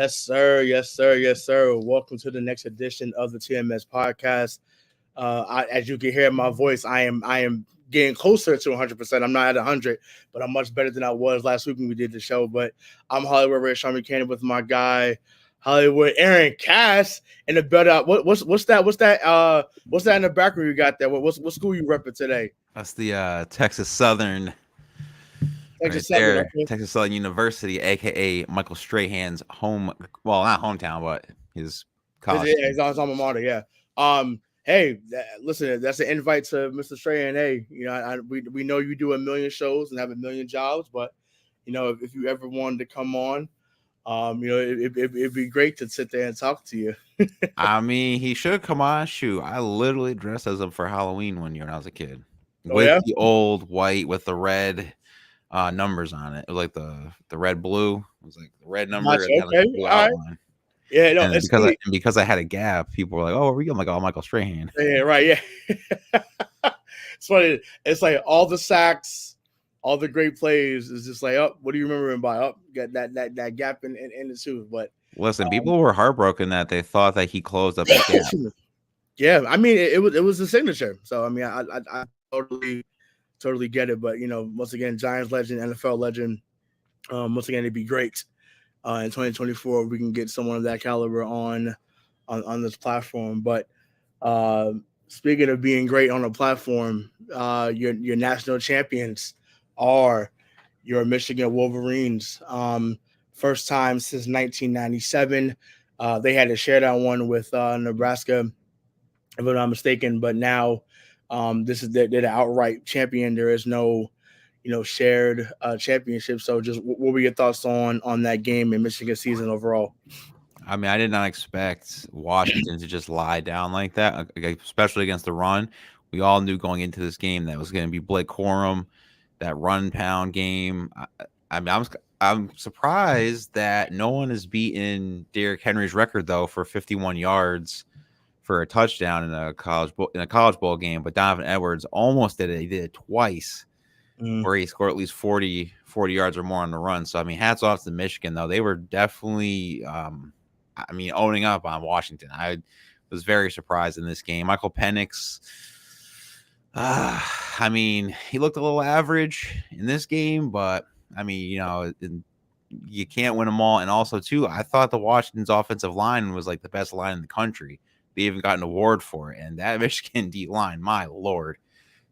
Yes, sir. Yes, sir. Yes, sir. Welcome to the next edition of the TMS podcast. As you can hear in my voice, I am getting closer to 100%. I'm not at 100, but I'm much better than I was last week when we did the show. But I'm Hollywood Ray Sean McCann with my guy Hollywood Aaron Cass in the better. What's that? What's that in the background you got there? What school you repping today? That's the Texas Southern right Texas Southern. there. Okay. Texas Southern University, aka Michael Strahan's home. Well, not hometown, but his college team. His alma mater, yeah. Hey, listen, that's an invite to Mr. Strahan. Hey, we know you do a million shows and have a million jobs, but if you ever wanted to come on, it'd be great to sit there and talk to you. I mean, he should come on. Shoot, I literally dressed as him for Halloween one year when I was a kid, Oh with yeah, the old white with the red numbers on it. It was like the red blue. It was like the red number gotcha. and had like Okay, a blue all right. outline. Yeah, no, And it's funny. because I had a gap, people were like, "Oh, are we?" I'm like, "Oh, Michael Strahan." Yeah, right. Yeah, it's funny. It's like all the sacks, all the great plays is just like, oh, what do you remember him by? Oh, got that gap in the tooth, but. Listen, people were heartbroken that they thought that he closed up his gap. Yeah, I mean it was a signature. So I mean I totally get it. But once again, Giants legend, NFL legend. Once again, it'd be great in 2024 if we can get someone of that caliber on this platform. But speaking of being great on a platform, your national champions are your Michigan Wolverines. First time since 1997. They had to share that one with Nebraska, if I'm not mistaken. But now this is they're the outright champion. There is no, shared championship. So, just what were your thoughts on that game in Michigan season overall? I mean, I did not expect Washington to just lie down like that, especially against the run. We all knew going into this game that was going to be Blake Corum, that run pound game. I mean, I'm surprised that no one has beaten Derrick Henry's record though for 51 yards for a touchdown in a college bowl game. But Donovan Edwards almost did it. He did it twice, where he scored at least 40 yards or more on the run. So I mean, hats off to Michigan though. They were definitely owning up on Washington. I was very surprised in this game. Michael Pennix, I mean, he looked a little average in this game, but I mean, you can't win them all. And also, too, I thought the Washington's offensive line was like the best line in the country. They even got an award for it. And that Michigan D line, my Lord,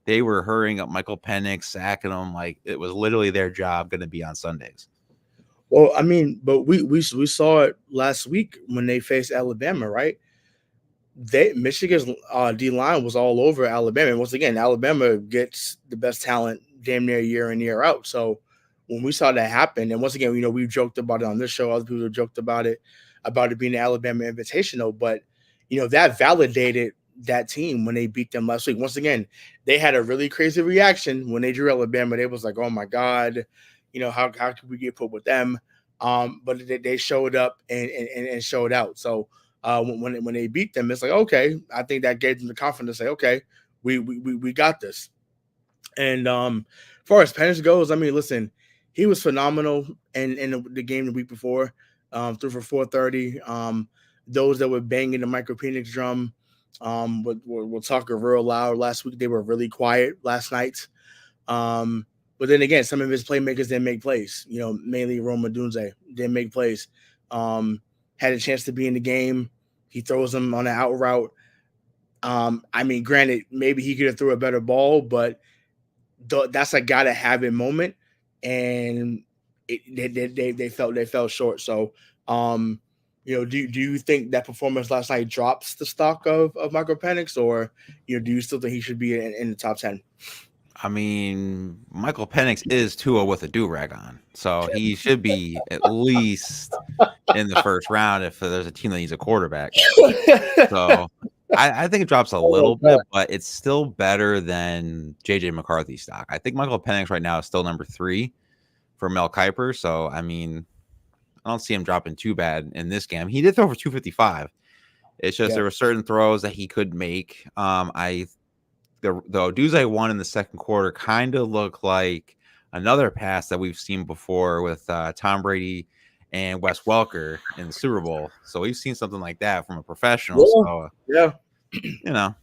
they were hurrying up Michael Penix, sacking him like it was literally their job going to be on Sundays. Well, I mean, but we saw it last week when they faced Alabama, right? Michigan's D line was all over Alabama. And once again, Alabama gets the best talent damn near year in year out. So when we saw that happen, and once again, we joked about it on this show. Other people have joked about it being the Alabama Invitational, but that validated that team when they beat them last week. Once again, they had a really crazy reaction when they drew Alabama. They was like, "Oh my God, how could we get put with them?" But they showed up and showed out. So when they beat them, it's like, okay, I think that gave them the confidence to say, okay, we got this. And as far as Penix goes, I mean, listen, he was phenomenal in the game the week before, threw for 430. Those that were banging the Michael Penix drum we'll talk real loud. Last week they were really quiet last night. But then again, some of his playmakers didn't make plays. Mainly Roma Dunze didn't make plays. Had a chance to be in the game. He throws them on an out route. I mean, granted, maybe he could have threw a better ball, but that's a gotta have it moment, and they fell short. So, do you think that performance last night drops the stock of Michael Penix, or do you still think he should be in the top 10? I mean, Michael Penix is Tua with a do-rag on, so he should be at least in the first round if there's a team that needs a quarterback. So I think it drops a little bit, but it's still better than jjmccarthy stock. I think Michael Penix right now is still number 3 for Mel Kiper. So, I mean, I don't see him dropping too bad in this game. He did throw for 255. It's just there were certain throws that he could make. The Oduzay one in the second quarter kind of looked like another pass that we've seen before with Tom Brady and Wes Welker in the Super Bowl. So we've seen something like that from a professional. Yeah, So, yeah, you know,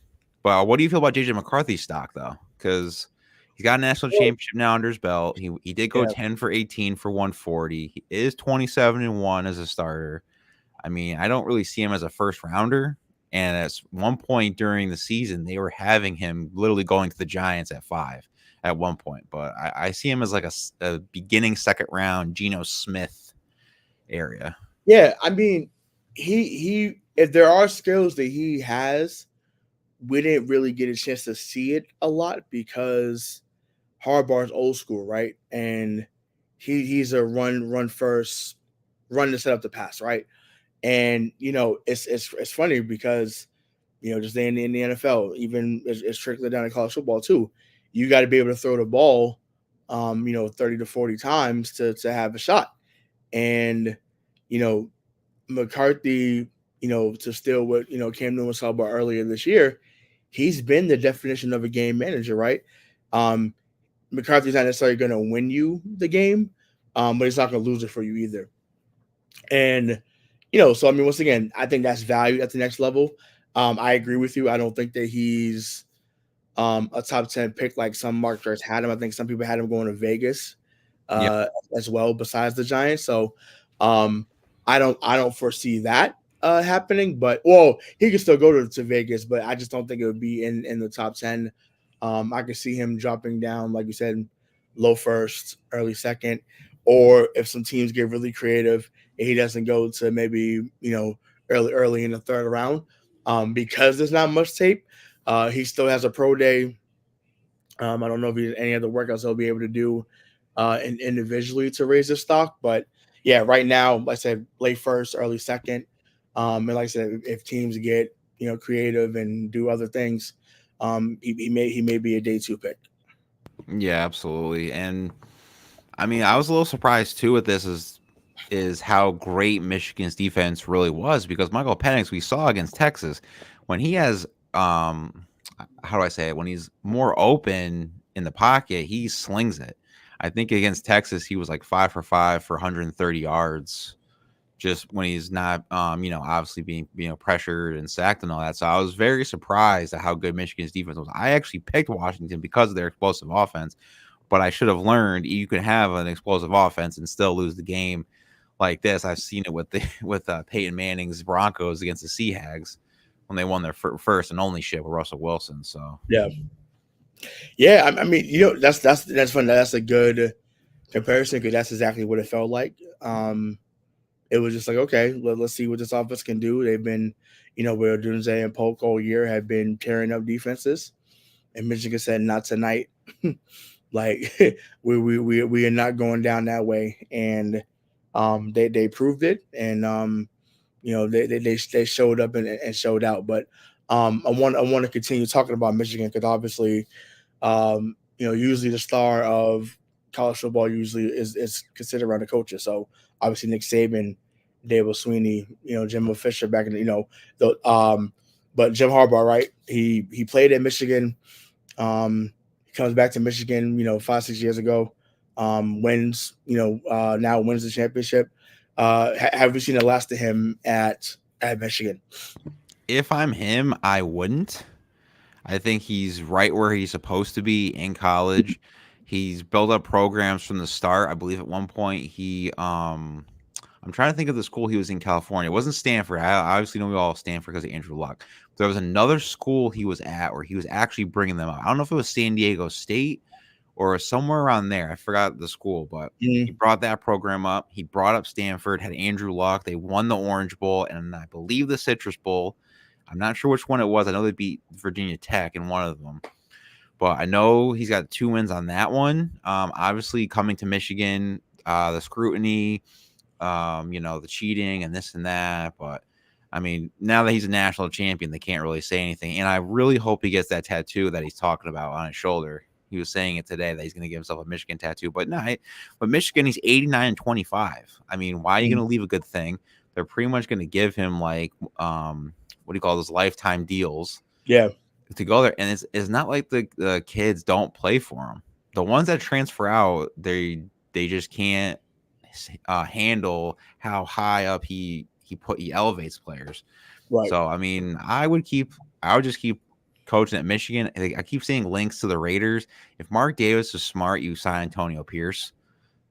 but what do you feel about JJ McCarthy's stock though? Because he's got a national well, championship now under his belt. He did go yeah. 10 for 18 for 140. He is 27-1 as a starter. I mean, I don't really see him as a first rounder. And at one point during the season, they were having him literally going to the Giants at 5 at one point. But I see him as like a beginning second round Geno Smith area. Yeah, I mean, he if there are skills that he has, we didn't really get a chance to see it a lot because Harbaugh's old school, right? And he's a run first, run to set up the pass, right? And it's funny because just in the NFL, even it's trickling down to college football too. You got to be able to throw the ball, 30 to 40 times to have a shot. And you know, McCarthy, to steal what Cam Newton was talking about earlier this year, he's been the definition of a game manager, right? Um, McCarthy's not necessarily going to win you the game, but he's not going to lose it for you either. And so I mean, once again, I think that's valued at the next level. I agree with you. I don't think that he's a top 10 pick like some marketers had him. I think some people had him going to Vegas Yeah. as well, besides the Giants. So um, I don't foresee that happening. But well, he could still go to Vegas, but I just don't think it would be in the top 10. I could see him dropping down, like you said, low first, early second, or if some teams get really creative and he doesn't go to maybe early in the third round, because there's not much tape. He still has a pro day. I don't know if he any other workouts he'll be able to do individually to raise his stock, but yeah, right now, like I said, late first, early second, and like I said, if teams get creative and do other things, he may be a day 2 pick. Yeah, absolutely. And I mean, I was a little surprised too with this is how great Michigan's defense really was because Michael Penix we saw against Texas when he has how do I say it, when he's more open in the pocket, he slings it. I think against Texas he was like 5 for 5 for 130 yards just when he's not obviously being pressured and sacked and all that. So I was very surprised at how good Michigan's defense was. I actually picked Washington because of their explosive offense, but I should have learned you can have an explosive offense and still lose the game like this. I've seen it with Peyton Manning's Broncos against the Seahawks when they won their first and only ship with Russell Wilson. So Yeah, yeah. I mean, that's fun. That's a good comparison because that's exactly what it felt like. It was just like, okay, let's see what this offense can do. They've been, where Dunze and Polk all year have been tearing up defenses, and Michigan said, not tonight. Like we are not going down that way, and they proved it, and they showed up and showed out. But I want to continue talking about Michigan because obviously, usually the star of college football usually is considered around the coaches. So obviously Nick Saban, Dabo Sweeney, Jimbo Fisher back in but Jim Harbaugh, right? He played at Michigan. He comes back to Michigan, 5-6 years ago. Wins, now wins the championship. Have we seen the last of him at Michigan? if I'm him, I wouldn't. I think he's right where he's supposed to be in college. He's built up programs from the start. I believe at one point I'm trying to think of the school he was in California. It wasn't Stanford. I obviously know we all Stanford because of Andrew Luck. There was another school he was at where he was actually bringing them up. I don't know if it was San Diego State or somewhere around there. I forgot the school, but he brought that program up. He brought up Stanford, had Andrew Luck. They won the Orange Bowl and I believe the Citrus Bowl. I'm not sure which one it was. I know they beat Virginia Tech in one of them. But I know he's got 2 wins on that one. Obviously, coming to Michigan, the scrutiny, the cheating and this and that. But I mean, now that he's a national champion, they can't really say anything. And I really hope he gets that tattoo that he's talking about on his shoulder. He was saying it today that he's going to give himself a Michigan tattoo. But no, but Michigan, he's 89-25. I mean, why are you going to leave a good thing? They're pretty much going to give him like what do you call those lifetime deals? Yeah. To go there. And it's not like the kids don't play for him. The ones that transfer out, they just can't handle how high up he elevates players. Right. So I mean, I would just keep coaching at Michigan. I keep seeing links to the Raiders. If Mark Davis is smart, you sign Antonio Pierce.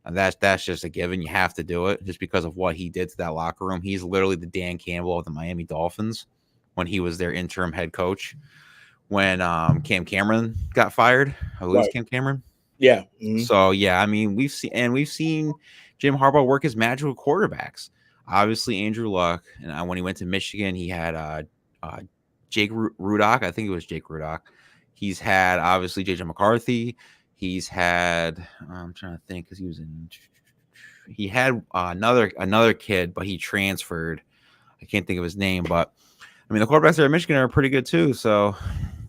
And that's just a given. You have to do it just because of what he did to that locker room. He's literally the Dan Campbell of the Miami Dolphins when he was their interim head coach. When Cam Cameron got fired, I believe it's Right. Cam Cameron. Yeah. Mm-hmm. So yeah, I mean we've seen Jim Harbaugh work his magical quarterbacks. Obviously Andrew Luck, and when he went to Michigan, he had Jake Rudock. I think it was Jake Rudock. He's had obviously JJ McCarthy. He's had I'm trying to think because he had another kid, but he transferred. I can't think of his name, but I mean the quarterbacks there at Michigan are pretty good too. So,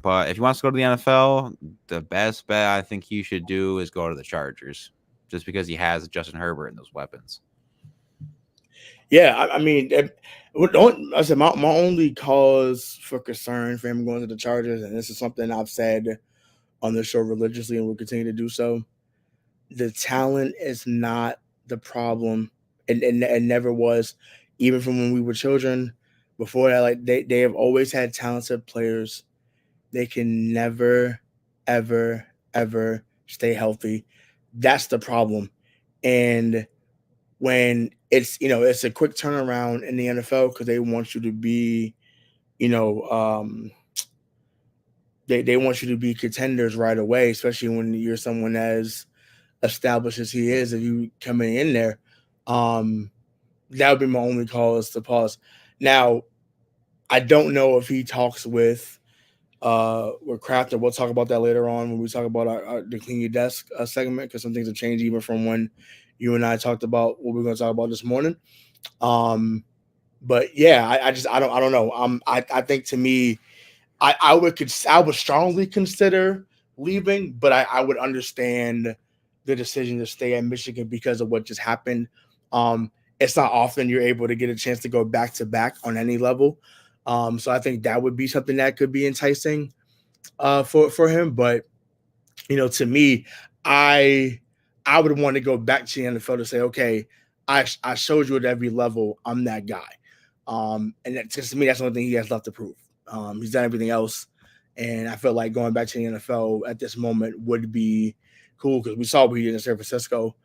but if he wants to go to the NFL, the best bet I think he should do is go to the Chargers, just because he has Justin Herbert and those weapons. Yeah, I mean, I said my only cause for concern for him going to the Chargers, and this is something I've said on the show religiously and will continue to do so. The talent is not the problem, and never was, even from when we were children. Before that, like they have always had talented players. They can never, ever, ever stay healthy. That's the problem, and when it's a quick turnaround in the NFL because they want you to be, they want you to be contenders right away, especially when you're someone as established as he is. If you coming in there, that would be my only cause to pause. Now, I don't know if he talks with Kraft, and we'll talk about that later on when we talk about the clean your desk segment, because some things have changed even from when you and I talked about what we're going to talk about this morning. But yeah, I don't know. I think to me, I would strongly consider leaving, but I would understand the decision to stay at Michigan because of what just happened. It's not often you're able to get a chance to go back to back on any level. So I think that would be something that could be enticing for him. But to me, I would want to go back to the NFL to say, okay, I showed you at every level I'm that guy. And that, to me, that's the only thing he has left to prove. He's done everything else, and I feel like going back to the NFL at this moment would be cool because we saw what he did in San Francisco.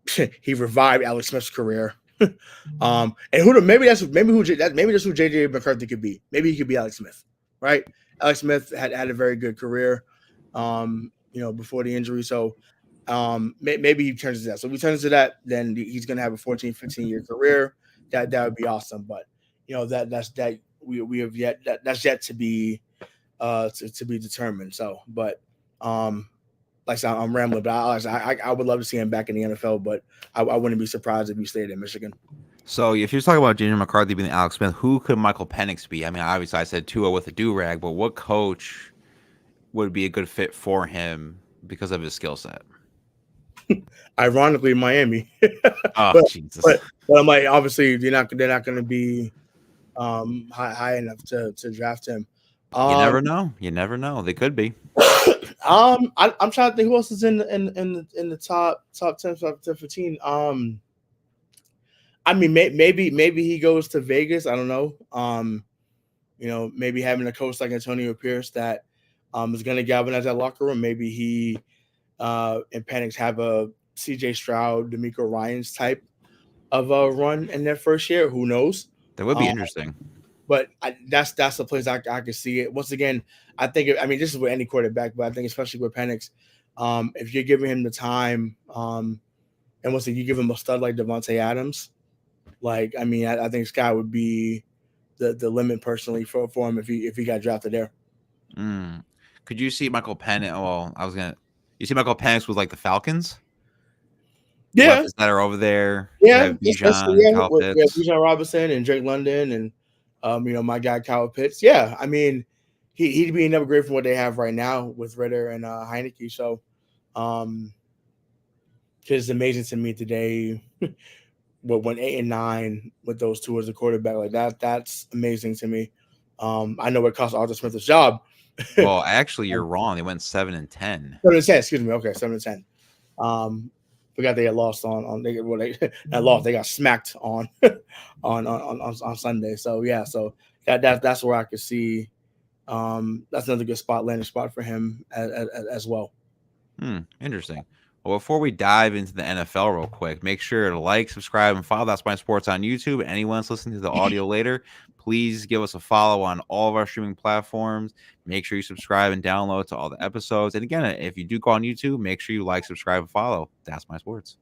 He revived Alex Smith's career. And maybe that's who JJ McCarthy could be. Maybe he could be Alex Smith, right? Alex Smith had a very good career, before the injury. So maybe he turns to that. So if he turns to that, then he's going to have a 14, 15-year career. That would be awesome. But that's yet to be to be determined. So, but like I said, I'm rambling, but I would love to see him back in the NFL, but I wouldn't be surprised if he stayed in Michigan. So if you're talking about JJ McCarthy being Alex Smith, who could Michael Penix be? I mean, obviously I said Tua with a do-rag, but what coach would be a good fit for him because of his skill set? Ironically, Miami. Oh, Jesus. But I'm like, obviously, they're not going to be high enough to draft him. You never know. You never know. They could be. I'm trying to think who else is in the top 10, top 10, 15. I mean, maybe he goes to Vegas. I don't know. Maybe having a coach like Antonio Pierce that is going to galvanize that locker room. Maybe he and Penix have a CJ Stroud, D'Amico Ryans type of a run in their first year. Who knows? That would be interesting. But that's the place I could see it. Once again, I think this is with any quarterback, but I think especially with Penix, if you're giving him the time, and once again, you give him a stud like Devontae Adams, I think Sky would be the limit personally for him if he got drafted there. Could you see Michael Penix? Well, you see Michael Penix with like the Falcons? Yeah, weapons that are over there. Yeah, Bijan Robinson and Drake London and my guy Kyle Pitts. Yeah, I mean he'd be another great from what they have right now with Ritter and Heineke. So it's amazing to me today. Went 8 and 9 with those two as a quarterback like that. That's amazing to me. I know it cost Arthur Smith his job. Well, actually, you're wrong. They went 7 and 10. 7 and 10. Excuse me. Okay, 7 and 10. Forgot they had lost on they not lost, they got smacked on on Sunday. So yeah, so that's where I could see that's another good landing spot for him as well. Interesting. Well, before we dive into the NFL real quick, make sure to like, subscribe, and follow That's My Sports on YouTube. Anyone that's listening to the audio later, please give us a follow on all of our streaming platforms. Make sure you subscribe and download to all the episodes. And again, if you do go on YouTube, make sure you like, subscribe, and follow That's My Sports.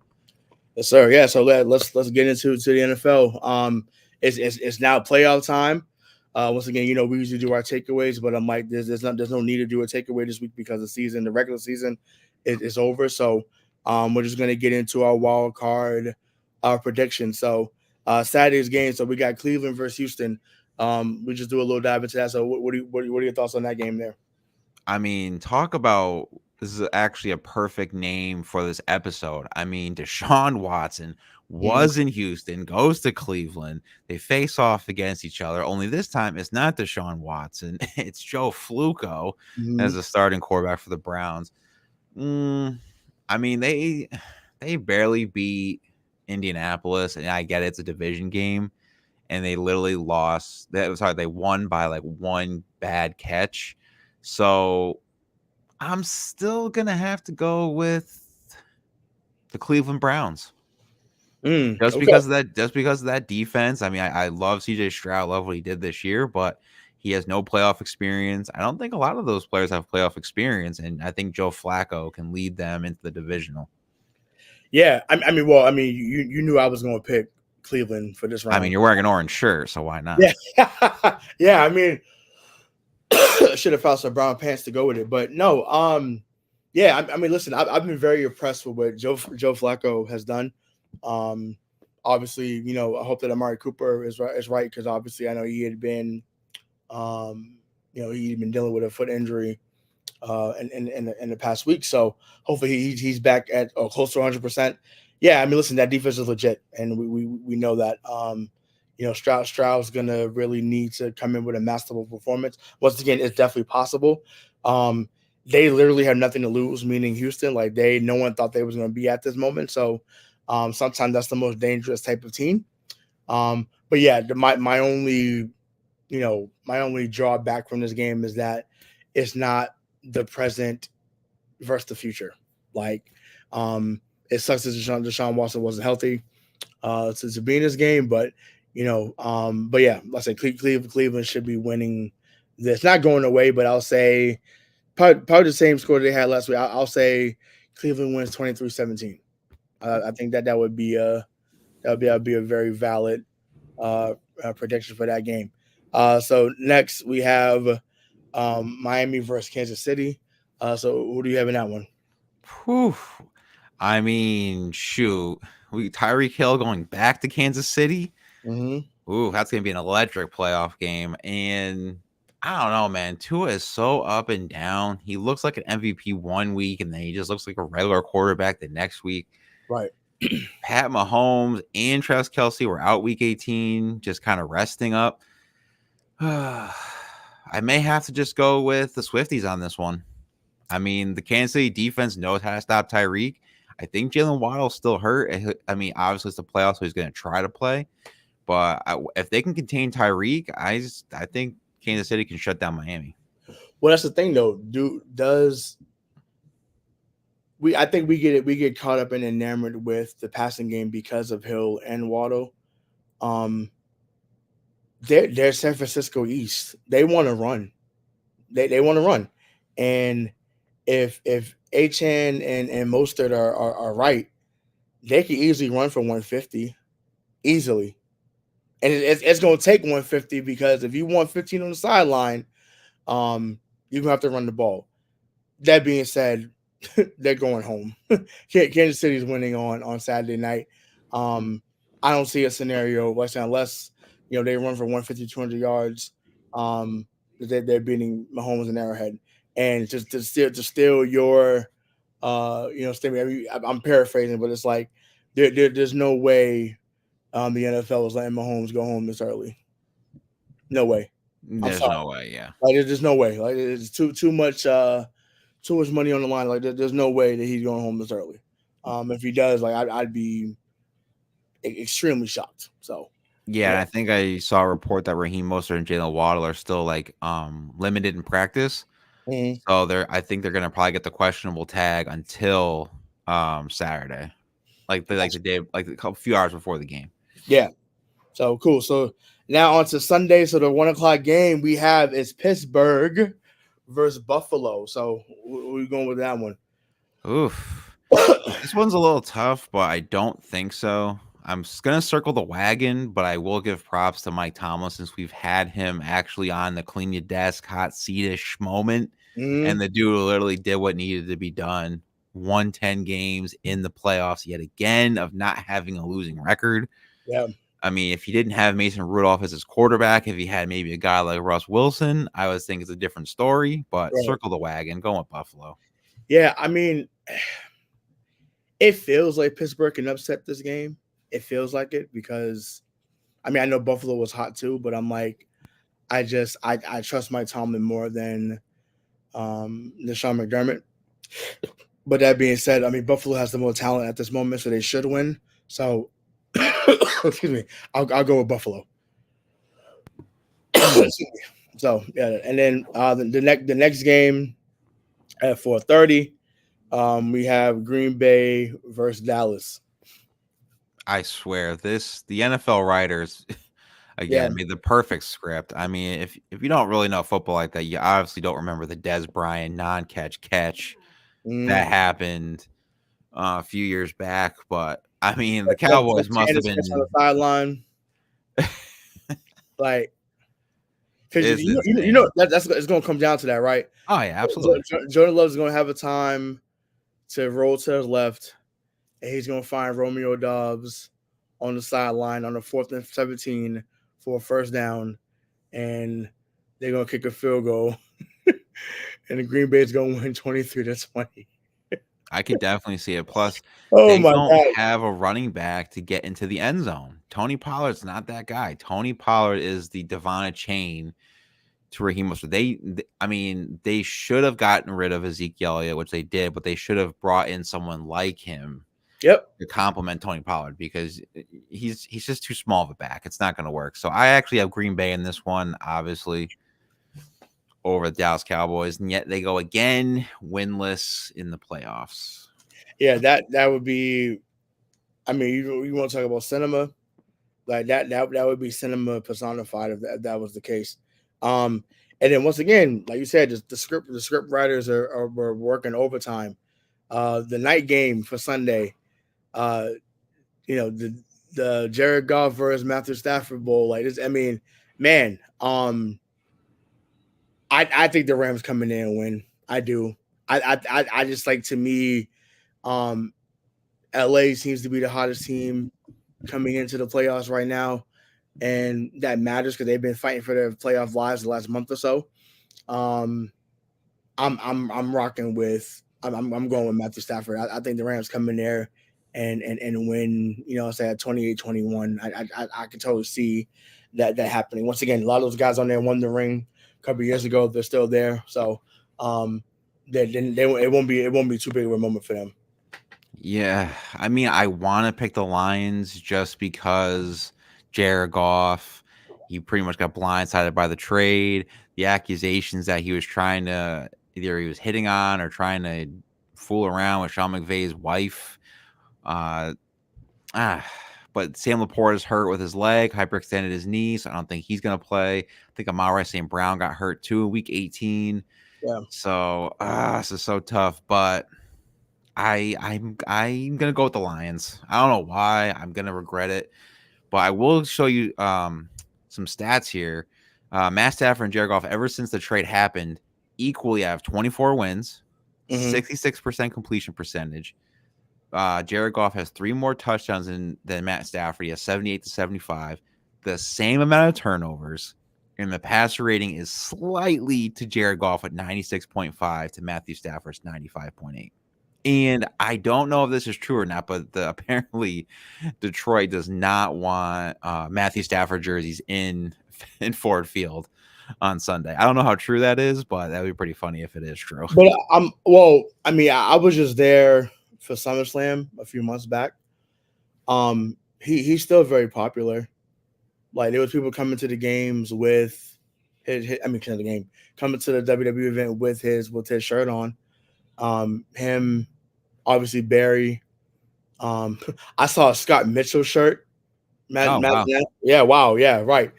Yes, sir. Yeah. So let's get into the NFL. It's now playoff time. Once again, we usually do our takeaways, but I'm like, there's no need to do a takeaway this week because the regular season is over. So we're just gonna get into our wild card prediction. So Saturday's game. So we got Cleveland versus Houston. We just do a little dive into that. So what are your thoughts on that game there? I mean, talk about this is actually a perfect name for this episode. I mean, Deshaun Watson Mhm. was in Houston, goes to Cleveland. They face off against each other. Only this time it's not Deshaun Watson, it's Joe Flacco as Mhm. the starting quarterback for the Browns. I mean, they barely beat Indianapolis, and I get it's a division game, and they literally lost. They won by like one bad catch. So I'm still gonna have to go with the Cleveland Browns. Okay. Just because of that defense. I mean, I love CJ Stroud, love what he did this year, but he has no playoff experience. I don't think a lot of those players have playoff experience, and I think Joe Flacco can lead them into the divisional. Yeah. Well, you knew I was going to pick Cleveland for this I mean, round. you're wearing an orange shirt, so why not? Yeah. Yeah. Should have found some brown pants to go with it, but no. Yeah. Listen, I've been very impressed with what Joe Flacco has done. Um, Obviously, I hope that Amari Cooper is right because obviously I know he had been, he'd been dealing with a foot injury in the past week. So hopefully he's back at close to 100%. Yeah, listen, that defense is legit, and we know that. Stroud's gonna really need to come in with a masterful performance. Once again, it's definitely possible. They literally have nothing to lose, meaning Houston. Like no one thought they was gonna be at this moment. So sometimes that's the most dangerous type of team. But yeah, my only my only drawback from this game is that it's not the present versus the future. Like, it sucks that Deshaun Watson wasn't healthy to be in this game, but but yeah, let's say Cleveland should be winning this. Not going away, but I'll say probably the same score they had last week. I'll say Cleveland wins 23-17. I think that would be a very valid prediction for that game. So next we have Miami versus Kansas City. So who do you have in that one? Whew. I mean, shoot, we Tyreek Hill going back to Kansas City. Mm-hmm. Ooh, that's gonna be an electric playoff game. And I don't know, man. Tua is so up and down. He looks like an MVP one week, and then he just looks like a regular quarterback the next week. Right. Pat Mahomes and Travis Kelce were out week 18, just kind of resting up. I may have to just go with the Swifties on this one. I mean, the Kansas City defense knows how to stop Tyreek. I think Jalen Waddle's still hurt. I mean, obviously it's the playoffs, so he's going to try to play. But if they can contain Tyreek, I think Kansas City can shut down Miami. Well, that's the thing, though. I think we get caught up and enamored with the passing game because of Hill and Waddle. They're San Francisco East. They want to run. They want to run, and if Achan and Mostert are right, they can easily run for 150 easily. And it's going to take 150 because if you want 15 on the sideline, you're going to have to run the ball. That being said, they're going home. Kansas City's winning on Saturday night. I don't see a scenario unless they run for 150, 200 yards. They're beating Mahomes and Arrowhead, and just to steal your statement. I'm paraphrasing, but it's like there's no way the NFL is letting Mahomes go home this early. No way. I'm There's sorry. no way, yeah. Like there's no way. Like it's too much money on the line. Like there's no way that he's going home this early. If he does, like I'd be extremely shocked. So Yeah, yeah. I think I saw a report that Raheem Mostert and Jalen Waddle are still like limited in practice. Mhm. So I think they're gonna probably get the questionable tag until Saturday. Like the day, like a few hours before the game. Yeah. So cool. So now on to Sunday. So the 1 o'clock game we have is Pittsburgh versus Buffalo. So we're going with that one. Oof. This one's a little tough, but I don't think so. I'm just gonna circle the wagon, but I will give props to Mike Tomlin since we've had him actually on the clean your desk, hot seat-ish moment. Mhm. And the dude literally did what needed to be done. Won 10 games in the playoffs yet again of not having a losing record. Yeah. I mean, if he didn't have Mason Rudolph as his quarterback, if he had maybe a guy like Russ Wilson, I would think it's a different story. But Right. circle the wagon, go with Buffalo. Yeah. I mean, it feels like Pittsburgh can upset this game. It feels like it because I mean I know Buffalo was hot too, but I'm like I trust Mike Tomlin more than Sean McDermott. But that being said, I mean Buffalo has the more talent at this moment, so they should win. So excuse me, I'll go with Buffalo. So yeah, and then the next game at 4:30, we have Green Bay versus Dallas. I swear, the NFL writers Yeah. again made the perfect script. I mean, if you don't really know football like that, you obviously don't remember the Des Bryant non-catch that Mm. happened a few years back. But I mean, the Cowboys must have Sanders catch on the been sideline, like because is you insane. know that's it's going to come down to that, right? Oh yeah, absolutely. Jordan Love is going to have a time to roll to his left, and he's going to find Romeo Dobbs on the sideline on the 4th and 17 for a first down, and they're going to kick a field goal, and the Green Bay is going to win 23-20. I could definitely see it. Plus, Oh they my don't god! have a running back to get into the end zone. Tony Pollard's not that guy. Tony Pollard is the Devon Chain to Raheem Mostert. I mean, they should have gotten rid of Ezekiel Elliott, which they did, but they should have brought in someone like him Yep. to complement Tony Pollard because he's just too small of a back. It's not going to work. So I actually have Green Bay in this one, obviously, over the Dallas Cowboys, and yet they go again winless in the playoffs. Yeah, that would be. I mean, you want to talk about cinema? Like that would be cinema personified if that was the case. And then once again, like you said, the script writers were working overtime. The night game for Sunday, uh, the Jared Goff versus Matthew Stafford Bowl, like this. I mean, man, I think the Rams coming in and win. I do. I just like to me, um, LA seems to be the hottest team coming into the playoffs right now, and that matters because they've been fighting for their playoff lives the last month or so. Um, I'm rocking with I'm going with Matthew Stafford. I think the Rams come in there and win. You know, say at 28-21. I can totally see that happening. Once again, a lot of those guys on there won the ring a couple of years ago. They're still there, so it won't be too big of a moment for them. Yeah, I mean, I want to pick the Lions just because Jared Goff, he pretty much got blindsided by the trade. The accusations that he was trying to either he was hitting on or trying to fool around with Sean McVay's wife. Uh, but Sam Laporte is hurt with his leg, hyperextended his knee, so I don't think he's gonna play. I think Amara St. Brown got hurt too in week 18. Yeah. So this is so tough, but I'm gonna go with the Lions. I don't know why. I'm gonna regret it, but I will show you some stats here. Matt Stafford and Jared Goff, ever since the trade happened, equally have 24 wins, 66% completion percentage. Jared Goff has 3 more touchdowns than Matt Stafford. He has 78-75. The same amount of turnovers. And the passer rating is slightly to Jared Goff at 96.5 to Matthew Stafford's 95.8. And I don't know if this is true or not, but apparently Detroit does not want Matthew Stafford jerseys in Ford Field on Sunday. I don't know how true that is, but that would be pretty funny if it is true. But I mean, I was just there for SummerSlam a few months back. He's still very popular. Like there was people coming to the games with to the game, coming to the WWE event with his shirt on. Him, obviously Barry. I saw a Scott Mitchell shirt. Oh wow. Yeah, wow, yeah, right.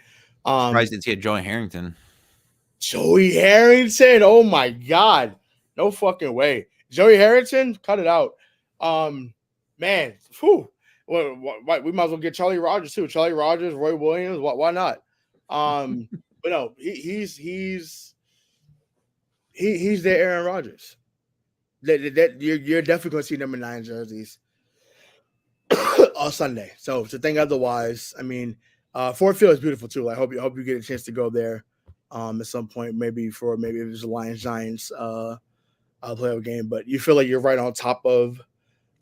Surprised didn't see a Joey Harrington. Joey Harrington. Oh my God. No fucking way. Joey Harrington, cut it out. Man, whew. Well, we might as well get Charlie Rogers too. Charlie Rogers, Roy Williams. Why not? But no, he's the Aaron Rodgers. That you're definitely gonna see number 9 jerseys on Sunday. So to think otherwise, I mean, Ford Field is beautiful too. I hope you get a chance to go there at some point, maybe if it's a Lions Giants playoff game. But you feel like you're right on top of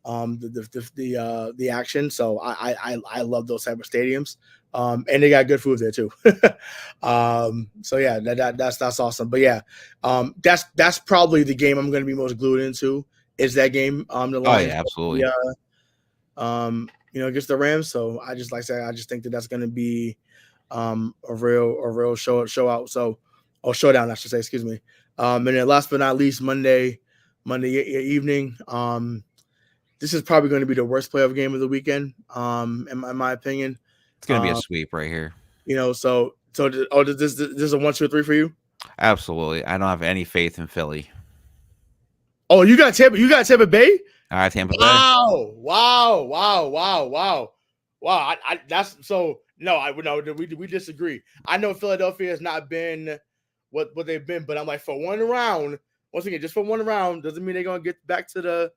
the action. So I love those type of stadiums. And they got good food there too. So yeah, that's awesome. But yeah, that's probably the game I'm going to be most glued into is that game. The Lions, oh yeah, absolutely. Against the Rams. So I just like I said, I just think that's going to be a real show out. So showdown, I should say. Excuse me. And then last but not least, Monday evening. This is probably going to be the worst playoff game of the weekend, in my opinion. It's going to be a sweep right here. So this is a 1, 2, 3 for you? Absolutely. I don't have any faith in Philly. Oh, you got Tampa Bay? All right, Tampa Bay. Wow. That's so we disagree. I know Philadelphia has not been what they've been, but I'm like, for one round, once again, just for one round doesn't mean they're gonna get back to the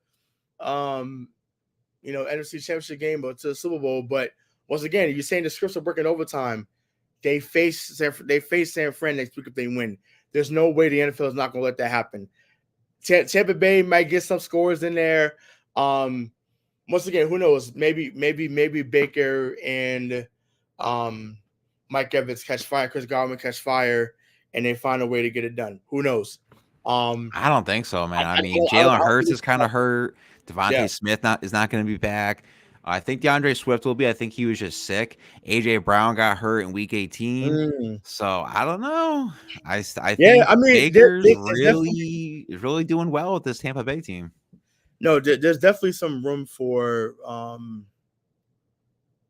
NFC Championship game or to the Super Bowl. But once again, you're saying the scripts are working overtime. They face San Fran next week if they win. There's no way the NFL is not going to let that happen. Tampa Bay might get some scores in there. Once again, who knows? Maybe Baker and Mike Evans catch fire, Chris Godwin catch fire, and they find a way to get it done. Who knows? I don't think so, man. I mean, Jalen Hurts is kind of hurt. Devontae Smith is not going to be back. I think DeAndre Swift will be. I think he was just sick. AJ Brown got hurt in Week 18, so I don't know. I think Baker's really doing well with this Tampa Bay team. No, there's definitely some room for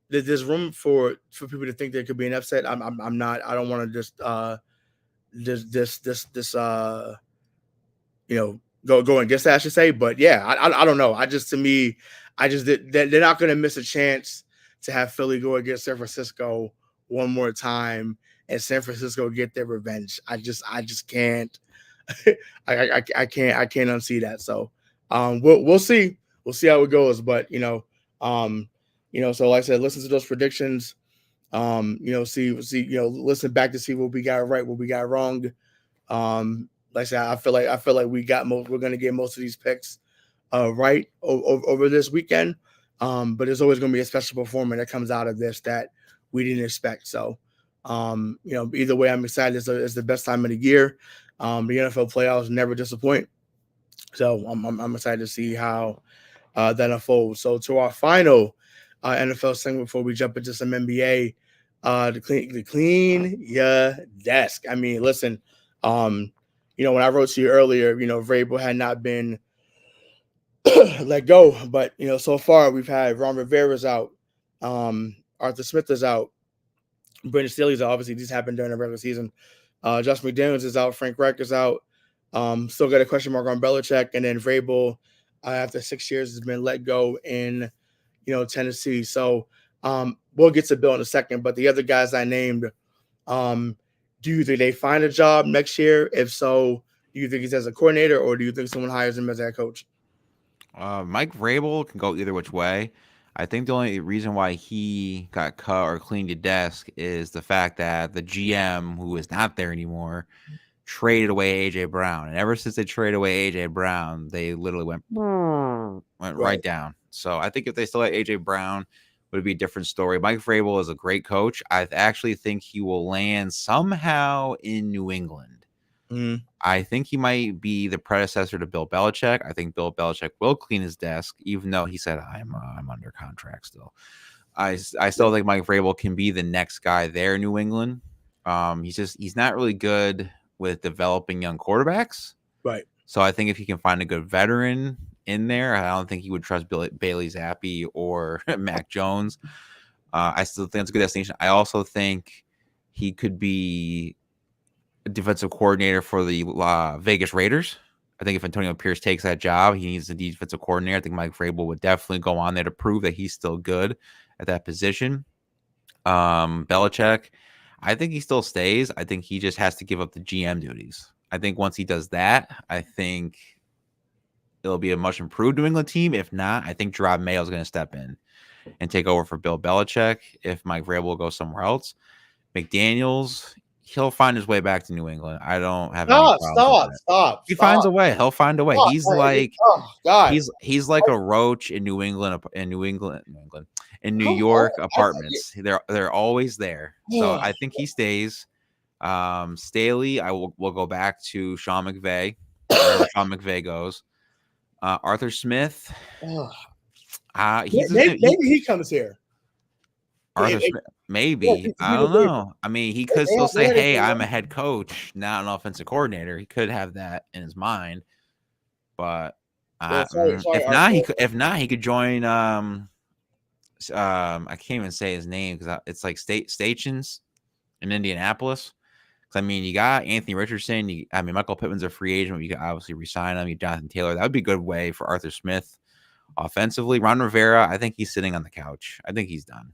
there's room for people to think there could be an upset. I'm not. I don't want to go against that, I should say. But yeah, I don't know. They're not going to miss a chance to have Philly go against San Francisco one more time and San Francisco get their revenge. I just can't. I can't unsee that. So we'll see. We'll see how it goes. But so like I said, listen to those predictions. Listen back to see what we got right, what we got wrong. Like I said, I feel like we're going to get most of these picks right over this weekend. But there's always going to be a special performer that comes out of this that we didn't expect. So, either way, I'm excited. It's the best time of the year. The NFL playoffs never disappoint. So I'm excited to see how that unfolds. So to our final NFL segment before we jump into some NBA, the clean your desk. I mean, listen, when I wrote to you earlier, Vrabel had not been let go, but so far we've had Ron Rivera's out, Arthur Smith is out, Brandon Staley's out. Obviously, these happened during the regular season. Josh McDaniels is out, Frank Reich is out. Still got a question mark on Belichick, and then Vrabel, after 6 years, has been let go in Tennessee. So we'll get to Bill in a second, but the other guys I named, do you think they find a job next year? If so, do you think he's as a coordinator, or do you think someone hires him as a head coach? Mike Vrabel can go either which way. I think the only reason why he got cut or cleaned the desk is the fact that the GM, who is not there anymore, traded away AJ Brown. And ever since they traded away AJ Brown, they literally went right down. So I think if they still had AJ Brown, it would be a different story. Mike Vrabel is a great coach. I actually think he will land somehow in New England. I think he might be the predecessor to Bill Belichick. I think Bill Belichick will clean his desk, even though he said I'm under contract still. I still think Mike Vrabel can be the next guy there in New England. He's not really good with developing young quarterbacks. Right. So I think if he can find a good veteran in there, I don't think he would trust Bailey Zappi or Mac Jones. I still think it's a good destination. I also think he could be a defensive coordinator for the Vegas Raiders. I think if Antonio Pierce takes that job, he needs a defensive coordinator. I think Mike Vrabel would definitely go on there to prove that he's still good at that position. Belichick, I think he still stays. I think he just has to give up the GM duties. I think once he does that, I think it'll be a much improved New England team. If not, I think Gerard Mayo is going to step in and take over for Bill Belichick if Mike Vrabel will go somewhere else. McDaniels, he'll find his way back to New England. I don't have any problems with that. He finds a way. He'll find a way. He's like he's like a roach in New England, in New York apartments. They're always there. So I think he stays. Staley, we'll go back to Sean McVay. Sean McVay goes. Arthur Smith. Maybe he comes here. Arthur Smith, maybe. I don't know. I mean, he could still say, "Hey, I'm a head coach, not an offensive coordinator." He could have that in his mind, but if not, he could join. I can't even say his name because it's like Stations in Indianapolis. Because I mean, you got Anthony Richardson. Michael Pittman's a free agent. But you can obviously resign him. You Jonathan Taylor. That would be a good way for Arthur Smith offensively. Ron Rivera, I think he's sitting on the couch. I think he's done.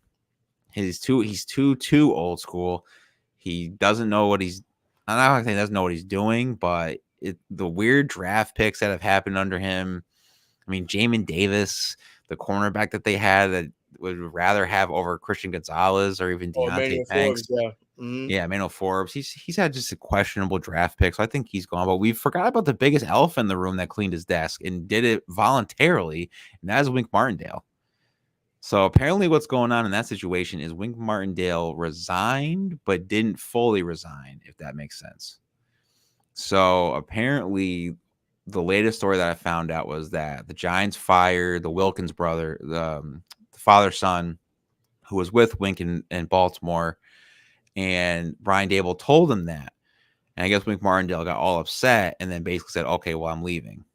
He's too old school. He doesn't know what he's. I'm not gonna say he doesn't know what he's doing, but the weird draft picks that have happened under him. I mean, Jamin Davis, the cornerback that they had that would rather have over Christian Gonzalez or even Deontay Banks. Yeah, Emmanuel Forbes. He's had just a questionable draft pick, so I think he's gone. But we forgot about the biggest elephant in the room that cleaned his desk and did it voluntarily, and that is Wink Martindale. So apparently what's going on in that situation is Wink Martindale resigned, but didn't fully resign, if that makes sense. So apparently the latest story that I found out was that the Giants fired the Wilkins brother, the father-son, who was with Wink in Baltimore, and Brian Dable told him that. And I guess Wink Martindale got all upset and then basically said, okay, well, I'm leaving.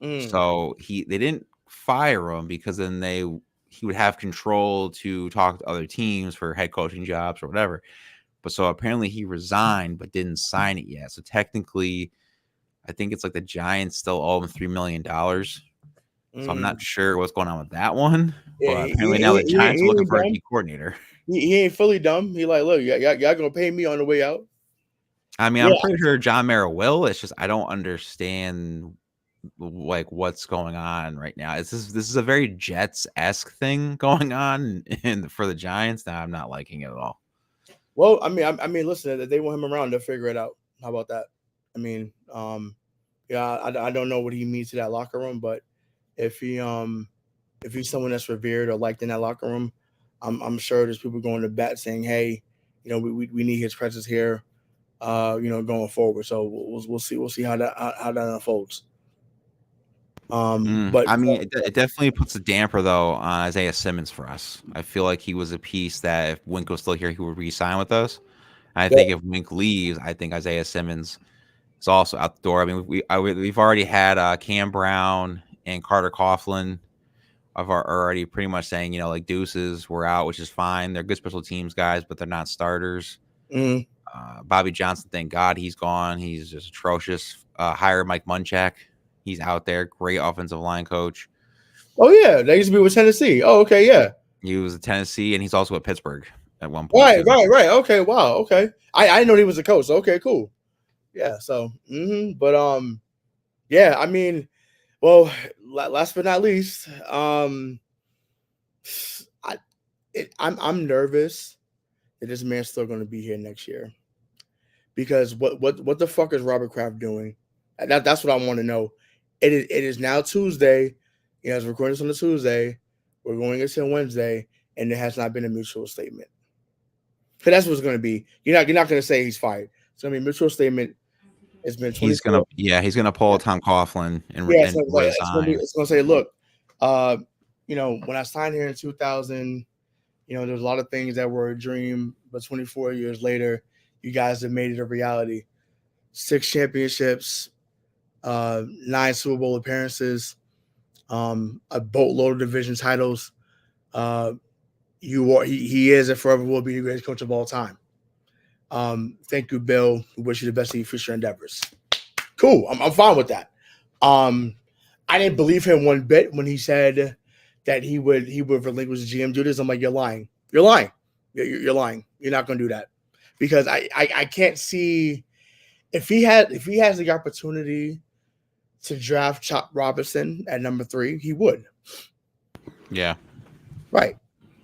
So they didn't fire him because then he would have control to talk to other teams for head coaching jobs or whatever. But so apparently he resigned but didn't sign it yet. So technically, I think it's like the Giants still owe him $3 million. So I'm not sure what's going on with that one. But apparently now the Giants are looking for a key coordinator. He ain't fully dumb. He like, look, y'all gonna pay me on the way out. I mean, I'm pretty sure John Mara will. It's just I don't understand like what's going on right now. This is a very Jets-esque thing going on for the Giants. Now I'm not liking it at all. Well, I mean, listen, if they want him around, they'll figure it out. How about that? I mean, I don't know what he means to that locker room, but if he's someone that's revered or liked in that locker room, I'm sure there's people going to bat saying, hey, we need his presence here, going forward. So we'll see how that unfolds. But I mean, it definitely puts a damper though on Isaiah Simmons for us. I feel like he was a piece that if Wink was still here, he would re-sign with us. And I think if Wink leaves, I think Isaiah Simmons is also out the door. I mean, we've already had Cam Brown and Carter Coughlin are already pretty much saying, like deuces, we're out, which is fine. They're good special teams guys, but they're not starters. Bobby Johnson, thank God he's gone. He's just atrocious. Hire Mike Munchak. He's out there. Great offensive line coach. Oh, yeah. They used to be with Tennessee. Oh, okay. Yeah. He was at Tennessee, and he's also at Pittsburgh at one point. Right. Okay. Wow. Okay. I didn't know he was a coach. Okay, cool. Yeah. So, but, yeah, I mean, well, last but not least, I'm nervous that this man's still going to be here next year. Because what the fuck is Robert Kraft doing? That's what I want to know. It is now Tuesday. It's recording this on a Tuesday. We're going into Wednesday, and there has not been a mutual statement. Because that's what it's going to be. You're not going to say he's fired. It's going to be a mutual statement. It's been He's 24. gonna pull a Tom Coughlin Yeah, and resign. it's gonna say, look, uh, when I signed here in 2000, there's a lot of things that were a dream, but 24 years later, you guys have made it a reality. 6 championships, 9 Super Bowl appearances, a boatload of division titles. Uh, he is and forever will be the greatest coach of all time. Thank you, Bill. We wish you the best in your future endeavors. Cool. I'm fine with that. Um, I didn't believe him one bit when he said that he would relinquish the GM duties. I'm like, you're lying. You're lying. You're lying. You're not going to do that because I can't see if he has the opportunity to draft Chop Robinson at number 3, he would. Yeah. Right.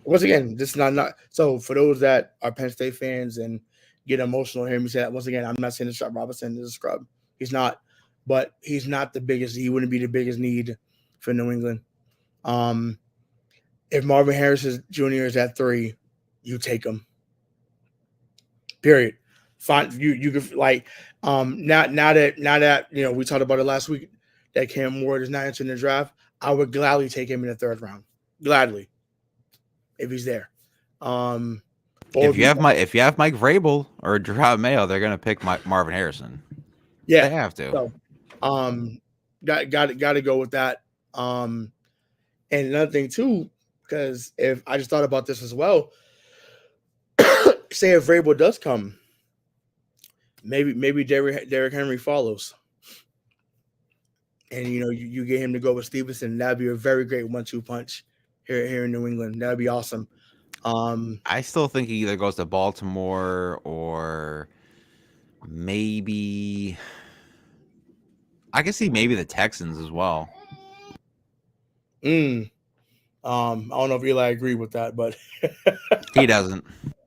Once again, this is not so for those that are Penn State fans and get emotional hearing me say that. Once again, I'm not saying that Chop Robinson is a scrub. He's not, but he's not the biggest. He wouldn't be the biggest need for New England. If Marvin Harris Jr. is at 3, you take him. Period. Fine. You could like now that we talked about it last week that Cam Ward is not entering the draft. I would gladly take him in the 3rd round. Gladly, if he's there. If you have Mike Vrabel or Gerard Mayo, they're gonna pick Marvin Harrison. Yeah, they have to. So, got to go with that. And another thing too, because if I just thought about this as well, say if Vrabel does come, maybe Derrick Henry follows, and you get him to go with Stevenson. That'd be a very great 1-2 punch here in New England. That'd be awesome. I still think he either goes to Baltimore or maybe I can see maybe the Texans as well. I don't know if Eli agreed with that, but he doesn't.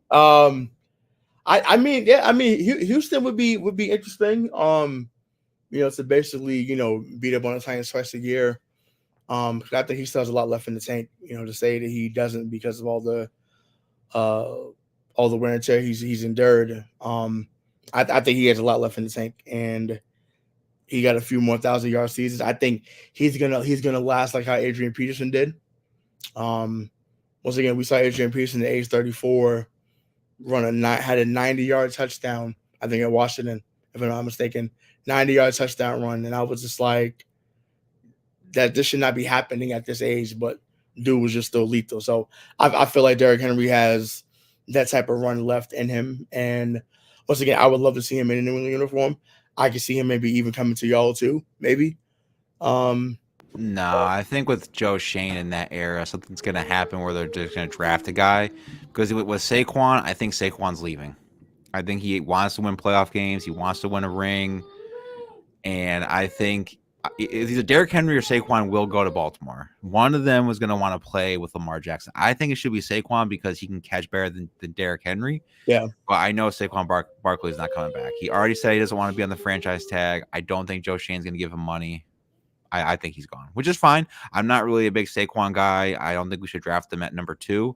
I mean, yeah, I mean, Houston would be interesting. To basically, beat up on the Titans twice a year. I think he still has a lot left in the tank. To say that he doesn't because of all the wear and tear he's endured. I think he has a lot left in the tank, and he got a few more 1,000-yard seasons. I think he's gonna last like how Adrian Peterson did. Once again, we saw Adrian Peterson at age 34 had a 90-yard touchdown. I think at Washington, if I'm not mistaken, 90-yard touchdown run, and I was just like, that this should not be happening at this age, but dude was just still lethal. So I feel like Derrick Henry has that type of run left in him, and once again, I would love to see him in a New England uniform. I could see him maybe even coming to y'all too, maybe. No, I think with Joe Shane in that era, something's going to happen where they're just going to draft a guy. Because with Saquon, I think Saquon's leaving. I think he wants to win playoff games. He wants to win a ring. And I think either Derrick Henry or Saquon will go to Baltimore. One of them was going to want to play with Lamar Jackson. I think it should be Saquon because he can catch better than Derrick Henry. Yeah. But I know Saquon Barkley is not coming back. He already said he doesn't want to be on the franchise tag. I don't think Joe Shane's going to give him money. I think he's gone, which is fine. I'm not really a big Saquon guy. I don't think we should draft him at number 2.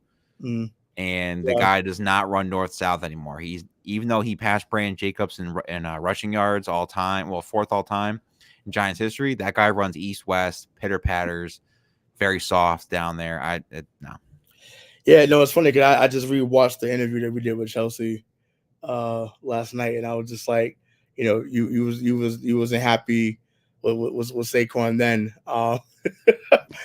And the guy does not run north-south anymore. Even though he passed Brandon Jacobs in rushing yards all time, 4th all time in Giants history, that guy runs east-west, pitter-patters, very soft down there. No. Yeah, no, it's funny because I just rewatched the interview that we did with Chelsea last night, and I was just like, you wasn't happy with Saquon then.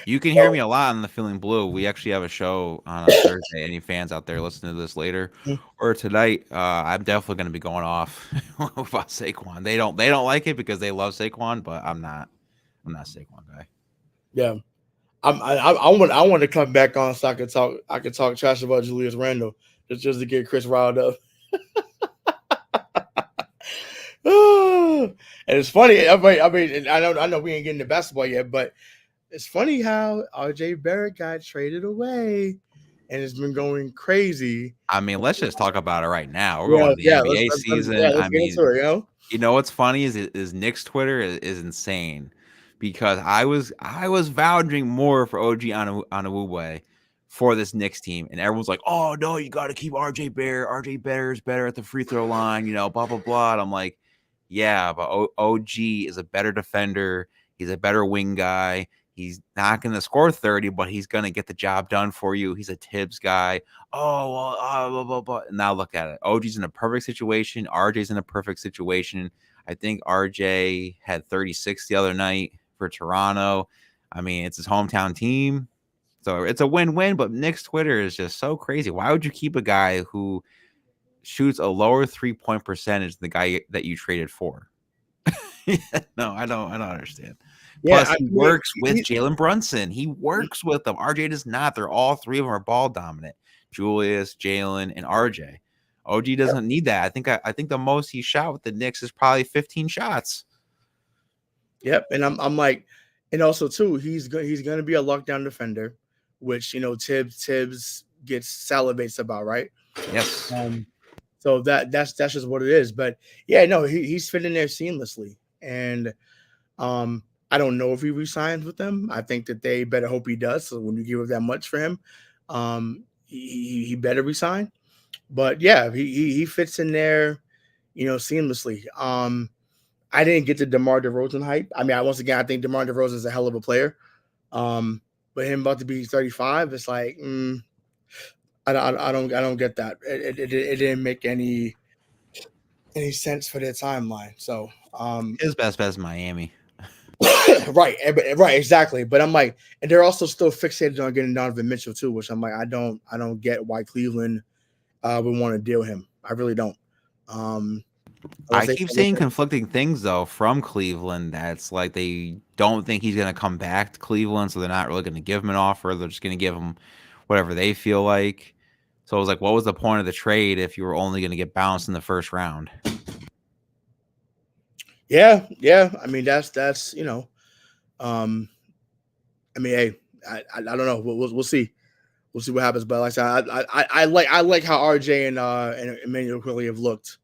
You can hear me a lot on the Feeling Blue. We actually have a show on a Thursday. Any fans out there listening to this later or tonight, I'm definitely going to be going off about Saquon. They don't like it because they love Saquon, but I'm not a Saquon guy. Yeah, I want to come back on so I can talk trash about Julius Randle just to get Chris riled up. And it's funny. I mean, I know we ain't getting to basketball yet, but it's funny how RJ Barrett got traded away, and it's been going crazy. I mean, let's just talk about it right now. We're going to the NBA season. I mean, you know what's funny is Nick's Twitter is insane because I was vouching more for OG Anunoby for this Knicks team, and everyone's like, "Oh no, you got to keep RJ Barrett. RJ Barrett's better at the free throw line." Blah blah blah. And I'm like, Yeah, but OG is a better defender. He's a better wing guy. He's not going to score 30, but he's going to get the job done for you. He's a Tibbs guy. Oh, well, blah, blah, blah. Now look at it. OG's in a perfect situation. RJ's in a perfect situation. I think RJ had 36 the other night for Toronto. I mean, it's his hometown team. So it's a win-win, but Nick's Twitter is just so crazy. Why would you keep a guy who shoots a lower 3-point percentage than the guy that you traded for? No, I don't understand. Yeah, Plus, he works with Jalen Brunson. He works with them. RJ does not. They're all three of them are ball dominant. Julius, Jalen, and RJ. OG doesn't need that. I think the most he shot with the Knicks is probably 15 shots. Yep, and I'm like, and also too, he's going to be a lockdown defender, which Tibbs gets salivates about, right? Yes. So that's just what it is. But yeah, no, he's fitting there seamlessly, and I don't know if he resigns with them. I think that they better hope he does. So when you give that much for him, he better resign. But yeah, he fits in there, seamlessly. I didn't get the DeMar DeRozan hype. I mean, I think DeMar DeRozan is a hell of a player. But him about to be 35, it's like, I don't get that. It didn't make any sense for their timeline. So his best bet is Miami. right, exactly. But I'm like, and they're also still fixated on getting Donovan Mitchell too, which I'm like, I don't get why Cleveland would want to deal him. I really don't. I keep seeing conflicting things though from Cleveland. That's like they don't think he's going to come back to Cleveland, so they're not really going to give him an offer. They're just going to give him whatever they feel like. So I was like, what was the point of the trade if you were only going to get bounced in the first round? Yeah. I mean, that's I mean, hey, I don't know. We'll see. We'll see what happens. But like I said, I like how RJ and Emmanuel Quickley have looked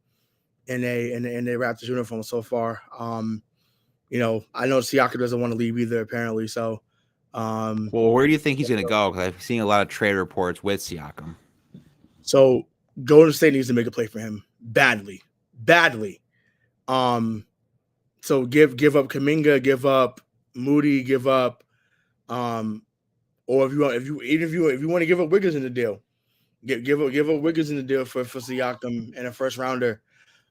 in a Raptors uniform so far. I know Siakam doesn't want to leave either, apparently. So, well, where do you think he's going to go? Because I've seen a lot of trade reports with Siakam. So Golden State needs to make a play for him badly. So give up Kuminga, give up Moody, give up, or if you want to give up Wiggins in the deal, give up Wiggins in the deal for Siakam and a first rounder.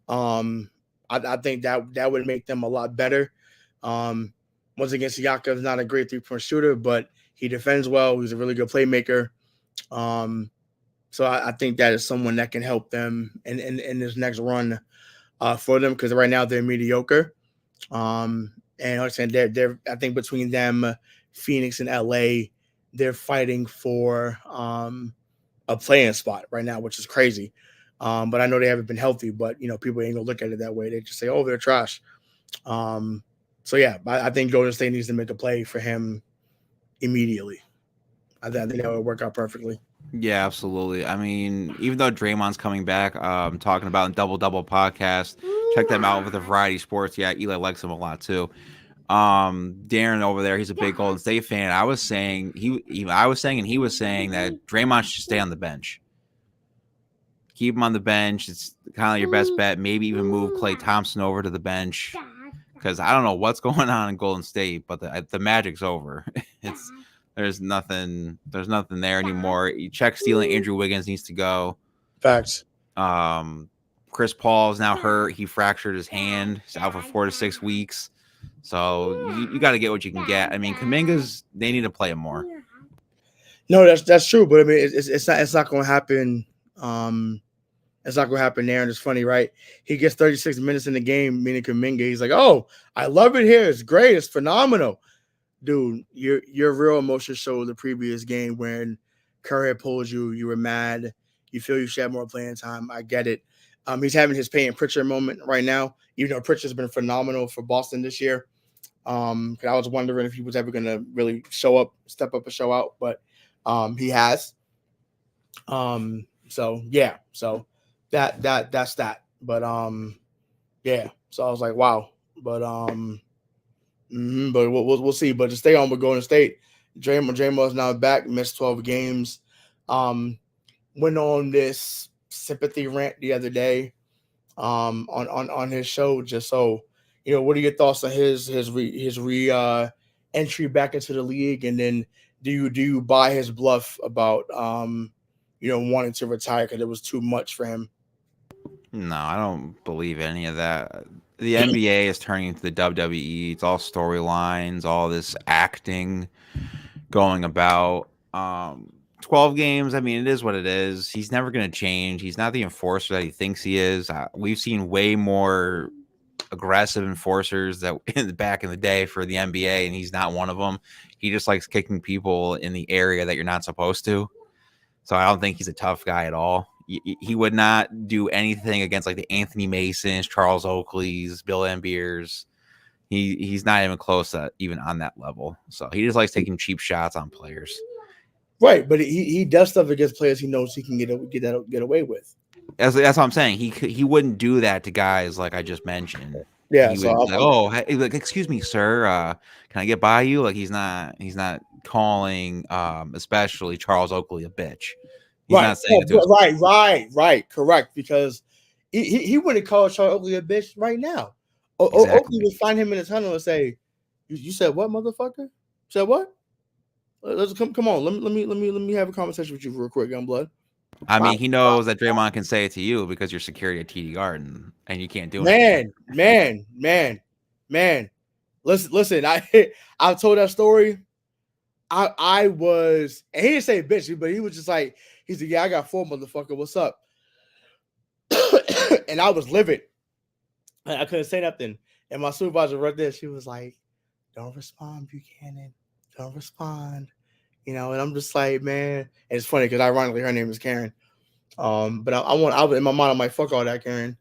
I think that would make them a lot better. Once again, Siakam is not a great 3-point shooter, but he defends well. He's a really good playmaker. So I think that is someone that can help them in this next run for them, because right now they're mediocre. And like I said, they're I think between them, Phoenix and LA, they're fighting for a playing spot right now, which is crazy. But I know they haven't been healthy, but people ain't gonna look at it that way. They just say, oh, they're trash. So yeah, I think Golden State needs to make a play for him immediately. I think that would work out perfectly. Yeah, absolutely. I mean, even though Draymond's coming back, talking about in Double Double podcast, check them out with the Variety Sports. Yeah, Eli likes him a lot too. Darren over there, he's a big Golden State fan. I was saying he was saying that Draymond should stay on the bench. Keep him on the bench. It's kind of your best bet. Maybe even move Klay Thompson over to the bench, because I don't know what's going on in Golden State, but the magic's over. There's nothing there anymore. You check stealing. Andrew Wiggins needs to go. Facts. Chris Paul is now hurt. He fractured his hand. He's out for 4 to 6 weeks. So you got to get what you can get. I mean, Kuminga's, they need to play him more. No, that's true. But I mean, it's not going to happen. It's not going to happen there. And it's funny, right? He gets 36 minutes in the game, meaning Kuminga. He's like, oh, I love it here. It's great. It's phenomenal. Dude, your real emotions showed the previous game when Curry had pulled you. You were mad. You feel you should have more playing time. I get it. He's having his Peyton Pritchard moment right now, even though Pritchard's been phenomenal for Boston this year. I was wondering if he was ever going to really step up and show out, but he has. So yeah, so that's that. But yeah. So I was like, wow. But but we'll see. But to stay on with Golden State, Draymond is now back, missed 12 games. Went on this sympathy rant the other day on his show. Just so what are your thoughts on his entry back into the league, and then do you buy his bluff about wanting to retire because it was too much for him? No, I don't believe any of that. The NBA is turning into the WWE. It's all storylines, all this acting going about. 12 games, I mean, it is what it is. He's never going to change. He's not the enforcer that he thinks he is. We've seen way more aggressive enforcers that back in the day for the NBA, and he's not one of them. He just likes kicking people in the area that you're not supposed to. So I don't think he's a tough guy at all. He would not do anything against like the Anthony Masons, Charles Oakleys, Bill Embiid's. He's not even close to even on that level. So he just likes taking cheap shots on players. Right, but he does stuff against players he knows he can get away with. That's what I'm saying. He wouldn't do that to guys like I just mentioned. Yeah, He so would like, hey, like, excuse me, sir. Can I get by you? Like he's not calling especially Charles Oakley a bitch. He's right, not saying it to his right, correct. Because he wouldn't call Charles Oakley a bitch right now. exactly. Oakley would find him in the tunnel and say, "You said what, motherfucker? Said what? Let's come on. Let me have a conversation with you real quick, Youngblood." I mean, he knows that Draymond can say it to you because you're security at TD Garden and you can't do Man, anything. man. Listen. I told that story. I was, and he didn't say bitch, but he was just like, he said, "Yeah, I got 4, motherfucker. What's up?" And I was livid. I couldn't say nothing. And my supervisor right there, she was like, "Don't respond, Buchanan. Don't respond." And I'm just like, man. And it's funny because ironically her name is Karen. But I was in my mind, I'm like, fuck all that, Karen.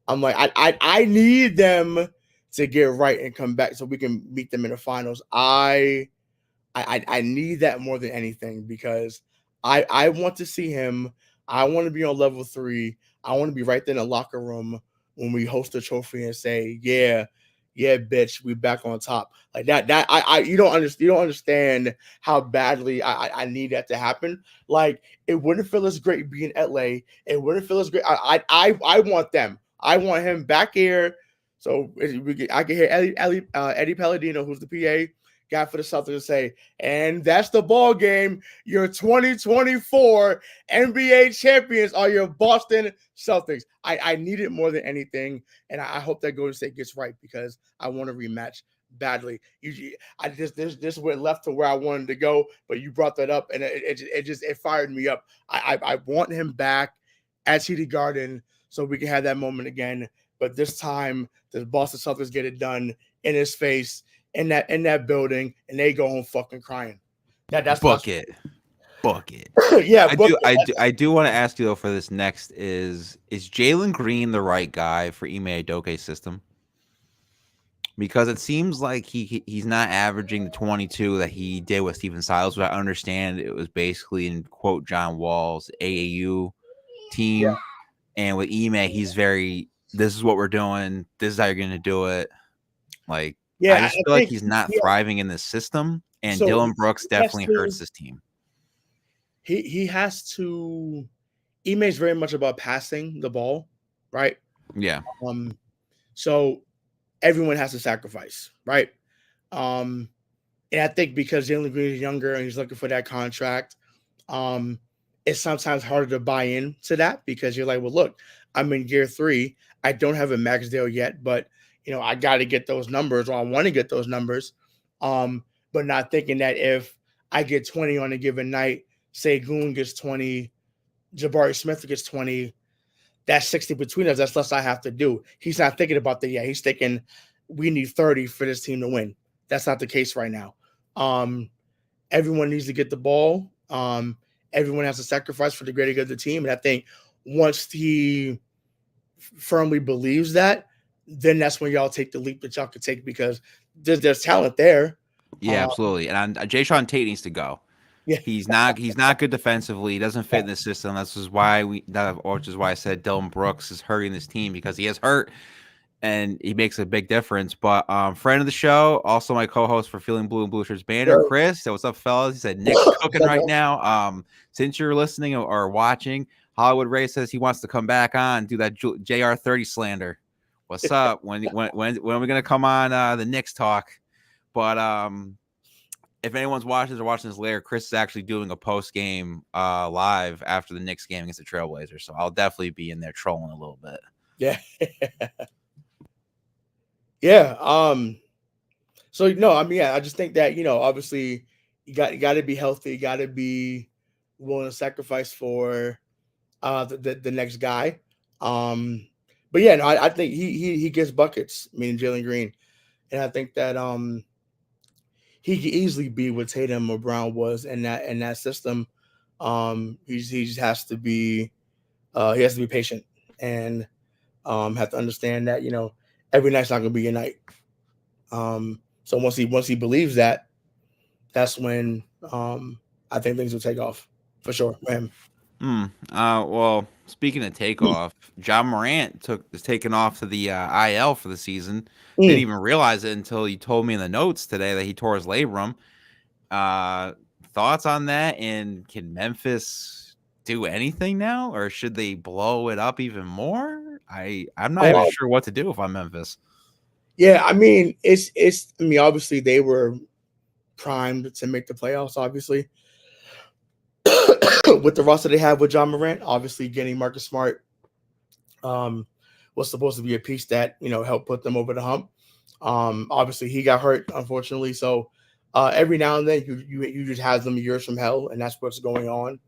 I'm like, I need them to get right and come back so we can beat them in the finals. I need that more than anything because I want to see him. I want to be on level 3. I want to be right there in the locker room when we host the trophy and say, yeah, bitch, we back on top. Like that you don't understand how badly I need that to happen. Like it wouldn't feel as great being LA. It wouldn't feel as great. I want them. I want him back here. So I can hear Eddie Palladino, who's the PA guy for the Celtics, to say, and that's the ball game. Your 2024 NBA champions are your Boston Celtics. I need it more than anything, and I hope that Golden State gets right because I want a rematch badly. This went left to where I wanted to go, but you brought that up, and it fired me up. I want him back at TD Garden so we can have that moment again. But this time, the Boston Celtics get it done in his face in that building, and they go home fucking crying. That's bucket. Yeah, I do want to ask you though for this next is Jalen Green the right guy for Ime Udoka's system? Because it seems like he's not averaging the 22 that he did with Stephen Silas, but I understand it was basically in quote John Wall's AAU team. Yeah. And with Ime, he's very, this is what we're doing. This is how you're going to do it. Like, I just feel like he's not thriving in this system. And so Dylan Brooks definitely hurts this team. He has to, Ime is very much about passing the ball, right? Yeah. So everyone has to sacrifice, right? And I think because Jalen Green is younger and he's looking for that contract, it's sometimes harder to buy into that because you're like, well, look, I'm in year 3. I don't have a max deal yet, but I got to get those numbers, or I want to get those numbers. But not thinking that if I get 20 on a given night, say Goon gets 20, Jabari Smith gets 20, that's 60 between us. That's less I have to do. He's not thinking about that yet. He's thinking we need 30 for this team to win. That's not the case right now. Everyone needs to get the ball. Everyone has to sacrifice for the greater good of the team. And I think once he firmly believes that, then that's when y'all take the leap that y'all could take because there's talent there. Yeah, absolutely. And Jayshawn Tate needs to go. Yeah. He's not good defensively. He doesn't fit in the system. Which is why I said Dylan Brooks is hurting this team because he is hurt and he makes a big difference. But friend of the show, also my co-host for Feeling Blue and Blue Shirts Banner, Chris. So what's up, fellas? He said Nick's cooking right now. Since you're listening or watching, Hollywood Ray says he wants to come back on, do that JR30 slander. What's up? When are we gonna come on the Knicks talk? But if anyone's watching this later, Chris is actually doing a post game live after the Knicks game against the Trailblazers, so I'll definitely be in there trolling a little bit. Yeah. Yeah. So no, I mean, yeah, I just think that, obviously you got to be healthy, you got to be willing to sacrifice for the next guy. But yeah, no, I think he gets buckets, meaning Jalen Green, and I think that he could easily be what Tatum or Brown was in that system. He just has to be patient and have to understand that every night's not going to be your night. So once he believes that, that's when I think things will take off for sure for him. Well, speaking of takeoff, John Morant is taken off to the IL for the season. Didn't even realize it until you told me in the notes today that he tore his labrum. Thoughts on that? And can Memphis do anything now, or should they blow it up even more? I'm not even sure what to do if I'm Memphis. Yeah, I mean, obviously they were primed to make the playoffs, obviously. With the roster they have with John Morant, obviously getting Marcus Smart was supposed to be a piece that helped put them over the hump. Obviously he got hurt, unfortunately. So every now and then you just have them years from hell, and that's what's going on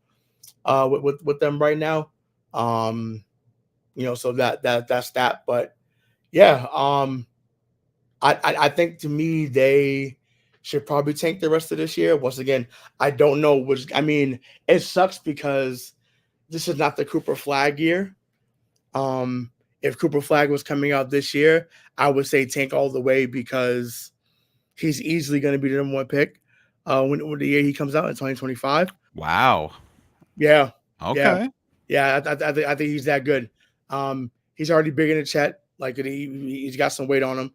with them right now. So that's that. But yeah, I think to me they should probably tank the rest of this year. Once again, I don't know which. I mean, it sucks because this is not the Cooper Flag year. If Cooper Flag was coming out this year, I would say tank all the way because he's easily going to be the number one pick when the year he comes out in 2025. Wow. Yeah. Okay. Yeah. I think he's that good. He's already big in the chat. Like he's got some weight on him,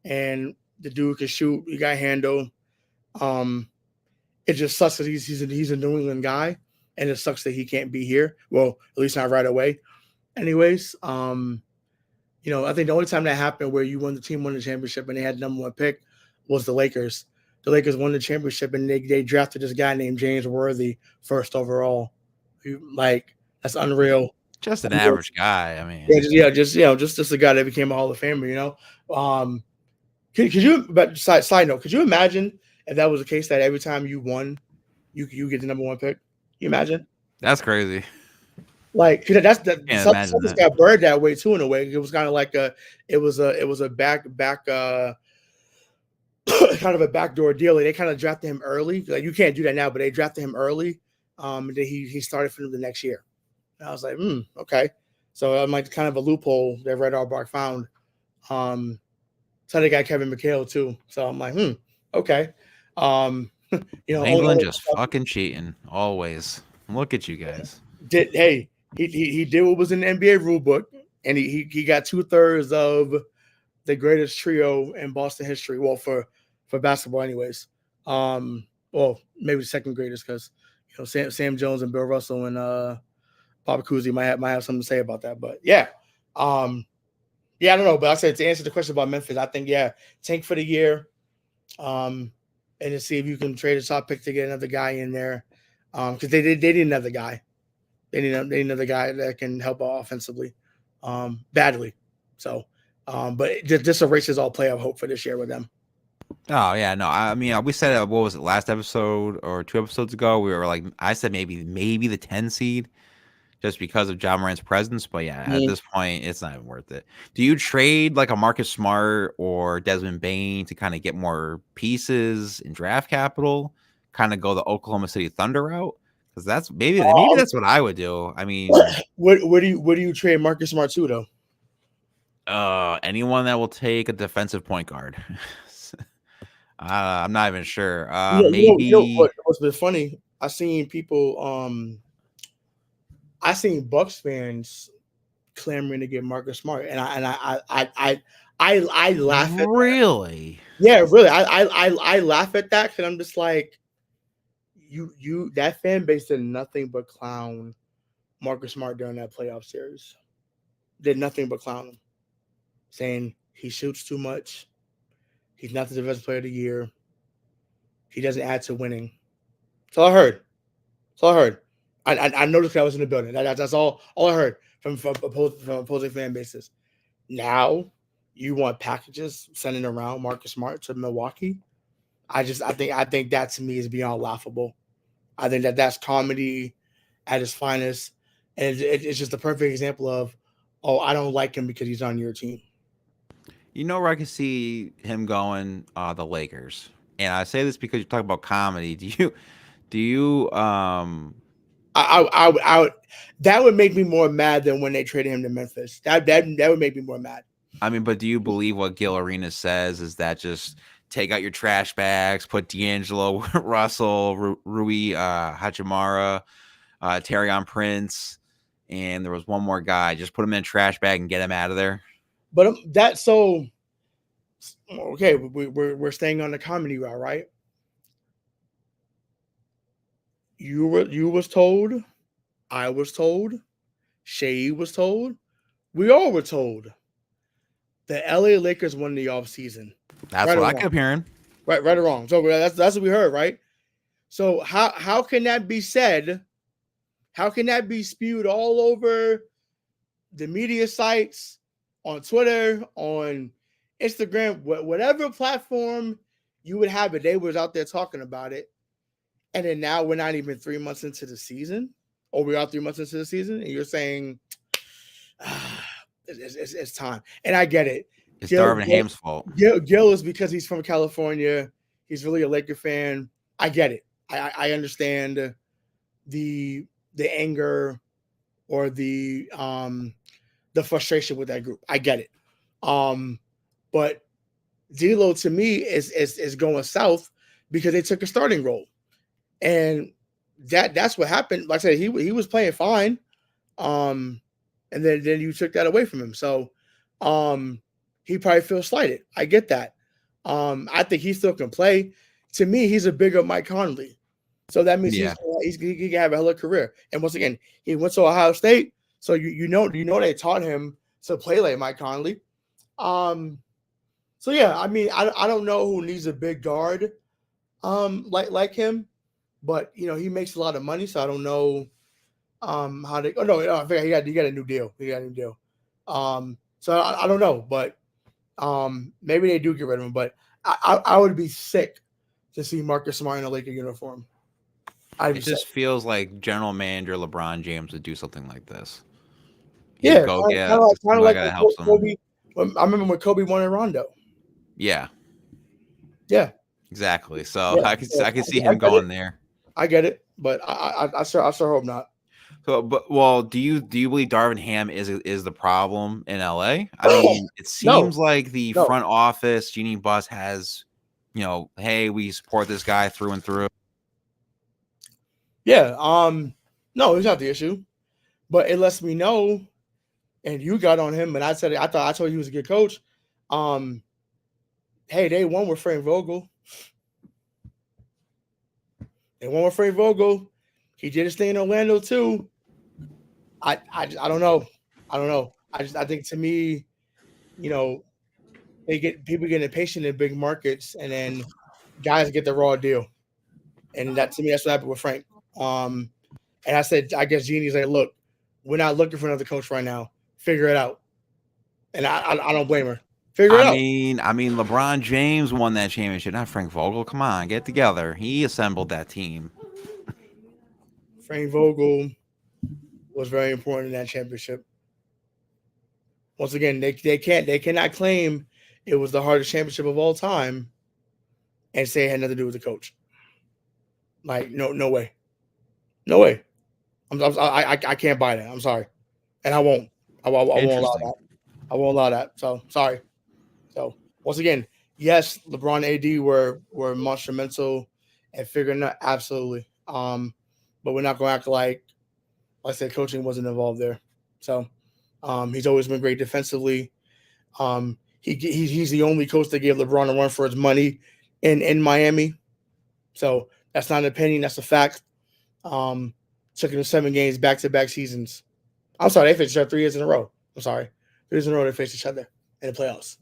and the dude can shoot. He got handle. It just sucks that he's a New England guy, and it sucks that he can't be here. Well, at least not right away. Anyways, I think the only time that happened where the team won the championship and they had the number one pick was the Lakers. The Lakers won the championship and they drafted this guy named James Worthy first overall. That's unreal. Just an average guy. I mean, just a guy that became a Hall of Famer. Could you? But side note, could you imagine if that was the case that every time you won, you get the number one pick? Can you imagine? That's crazy. Like Celtics got burned that way too in a way. It was kind of like it was a back kind of a backdoor deal. They kind of drafted him early. Like you can't do that now, but they drafted him early. And then he started for them the next year. And I was like, okay. So I'm like kind of a loophole that Red Auerbach found. So they got Kevin McHale too. So I'm like, okay. England just fucking cheating always. Look at you guys. He did what was in the NBA rule book, and he got 2/3 of the greatest trio in Boston history. Well, for basketball, anyways. Well, maybe the second greatest because Sam Jones and Bill Russell and Papa Cousy might have something to say about that. But yeah, I don't know. But I said to answer the question about Memphis, I think tank for the year, and to see if you can trade a top pick to get another guy in there, because they need another guy. They need another guy that can help offensively, badly. So, but this erases all playoff hope for this year with them. Oh yeah, no. I mean, we said what was it last episode or 2 episodes ago? We were like, I said maybe the 10 seed, just because of John Morant's presence. But yeah, at this point, it's not even worth it. Do you trade like a Marcus Smart or Desmond Bane to kind of get more pieces in draft capital? Kind of go the Oklahoma City Thunder route? Because that's maybe that's what I would do. I mean, what do you trade Marcus Smart to though? Anyone that will take a defensive point guard. I'm not even sure. Maybe what's been funny? I seen people. I seen Bucks fans clamoring to get Marcus Smart, and I laugh at really. That. Yeah, really. I laugh at that because I'm just like, you that fan base did nothing but clown Marcus Smart during that playoff series. Did nothing but clown him, saying he shoots too much. He's not the defensive player of the year. He doesn't add to winning. That's all I heard. That's all I heard. I noticed I was in the building. That's all I heard from opposing fan bases. Now you want packages sending around Marcus Smart to Milwaukee. I think that to me is beyond laughable. I think that's comedy at its finest, and it's just a perfect example of, oh, I don't like him because he's on your team. You know where I can see him going? The Lakers. And I say this because you talk about comedy. Do you I would, that would make me more mad than when they traded him to Memphis. That would make me more mad. I mean, but do you believe what Gil Arenas says? Is that just take out your trash bags, put D'Angelo Russell, Rui Hachimura, Terrion Prince, and there was one more guy. Just put him in a trash bag and get him out of there. But that's so okay. We're staying on the comedy route, right? You was told, I was told, Shay was told, we all were told. The LA Lakers won the offseason. That's what I kept hearing. Right or wrong. So that's what we heard, right? So how can that be said? How can that be spewed all over the media sites, on Twitter, on Instagram, whatever platform you would have it? They was out there talking about it. And then now we're not even 3 months into the season, or we are 3 months into the season, and you're saying it's time. And I get it. It's Darvin Ham's fault. Gil is because he's from California. He's really a Laker fan. I get it. I understand the anger or the frustration with that group. I get it. But D'Lo to me is going south because they took a starting role. And that's what happened. Like I said, he was playing fine. And then you took that away from him. So he probably feels slighted. I get that. I think he still can play. To me, he's a bigger Mike Conley. So that means he can have a hell of a career. And once again, he went to Ohio State. So you know they taught him to play like Mike Conley. So yeah, I mean, I don't know who needs a big guard like him. But he makes a lot of money, so I don't know how they. Oh no, I forgot he got a new deal. He got a new deal. So I don't know, but maybe they do get rid of him. But I would be sick to see Marcus Smart in a Laker uniform. It just feels like General Manager LeBron James would do something like this. Yeah, kind of like Kobe. I remember when Kobe wanted Rondo. Yeah. Yeah. Exactly. So I could see him going there. I get it, but I sure hope not. So, do you believe Darvin Ham is the problem in LA? I mean, it seems like the front office, Jeannie Buss has, hey, we support this guy through and through. Yeah. No, it's not the issue, but it lets me know. And you got on him, and I told you he was a good coach. Hey, they won with Frank Vogel. They won with Frank Vogel. He did his thing in Orlando too. I don't know. I think to me, people get impatient in big markets, and then guys get the raw deal. And that to me, that's what happened with Frank. And I said, I guess Jeannie's like, look, we're not looking for another coach right now. Figure it out. And I don't blame her. I mean, LeBron James won that championship, not Frank Vogel. Come on, get together. He assembled that team. Frank Vogel was very important in that championship. Once again, they cannot claim it was the hardest championship of all time and say it had nothing to do with the coach. Like, no way. No way. I can't buy that. I'm sorry. And I won't. I won't allow that. I won't allow that. So sorry. So once again, yes, LeBron and AD were monumental and figuring out absolutely. But we're not going to act like I said coaching wasn't involved there. So he's always been great defensively. He's the only coach that gave LeBron a run for his money in Miami. So that's not an opinion, that's a fact. To took them 7 games back-to-back seasons. I'm sorry, they faced each other 3 years in a row. I'm sorry. 3 years in a row they faced each other in the playoffs.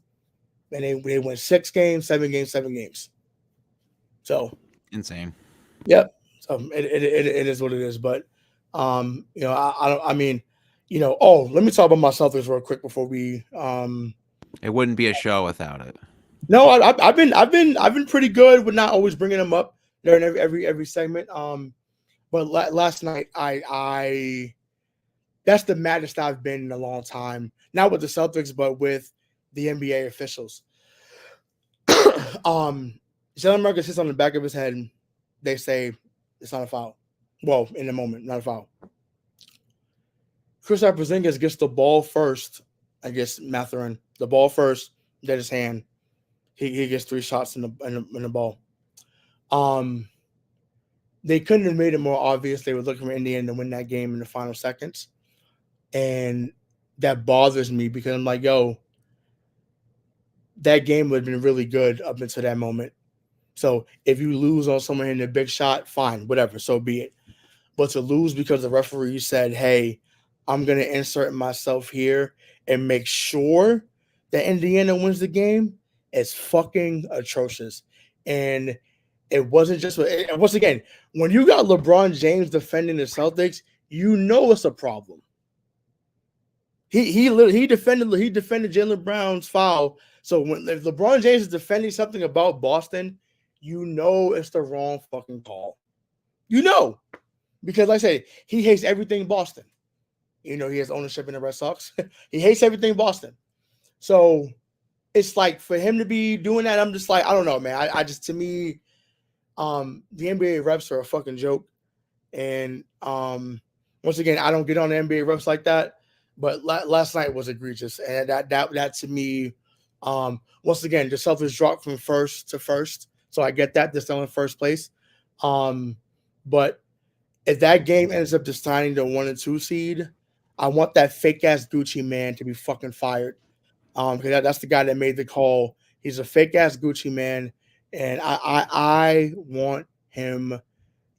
And they went 6 games, 7 games, 7 games. So insane. yep. So it is what it is. But I mean, let me talk about my Celtics real quick before we It wouldn't be a show without it. No, I've been pretty good with not always bringing them up during every segment. But last night I that's the maddest I've been in a long time. Not with the Celtics, but with the NBA officials. Jalen Murray sits on the back of his head. They say it's not a foul. Well, in the moment, not a foul. Kristaps Porzingis gets the ball first. I guess Mathurin the ball first. Dead his hand. He gets 3 shots in the ball. They couldn't have made it more obvious. They were looking for Indiana to win that game in the final seconds. And that bothers me because I'm like, yo, that game would have been really good up until that moment. So if you lose on someone hitting a big shot, fine, whatever, so be it. But to lose because the referee said, hey, I'm going to insert myself here and make sure that Indiana wins the game, is fucking atrocious. And it wasn't just – once again, when you got LeBron James defending the Celtics, you know it's a problem. He defended Jaylen Brown's foul. So if LeBron James is defending something about Boston, you know it's the wrong fucking call. You know. Because like I say, he hates everything Boston. He has ownership in the Red Sox. He hates everything Boston. So it's like for him to be doing that, I'm just like, I don't know, man. I just, to me, the NBA refs are a fucking joke. And once again, I don't get on the NBA refs like that. But last night was egregious. And that to me, once again, the Celtics dropped from first to first. So I get that. They're still in first place. But if that game ends up deciding the 1 and 2 seed, I want that fake ass Gucci man to be fucking fired. Because that's the guy that made the call. He's a fake ass Gucci man, and I want him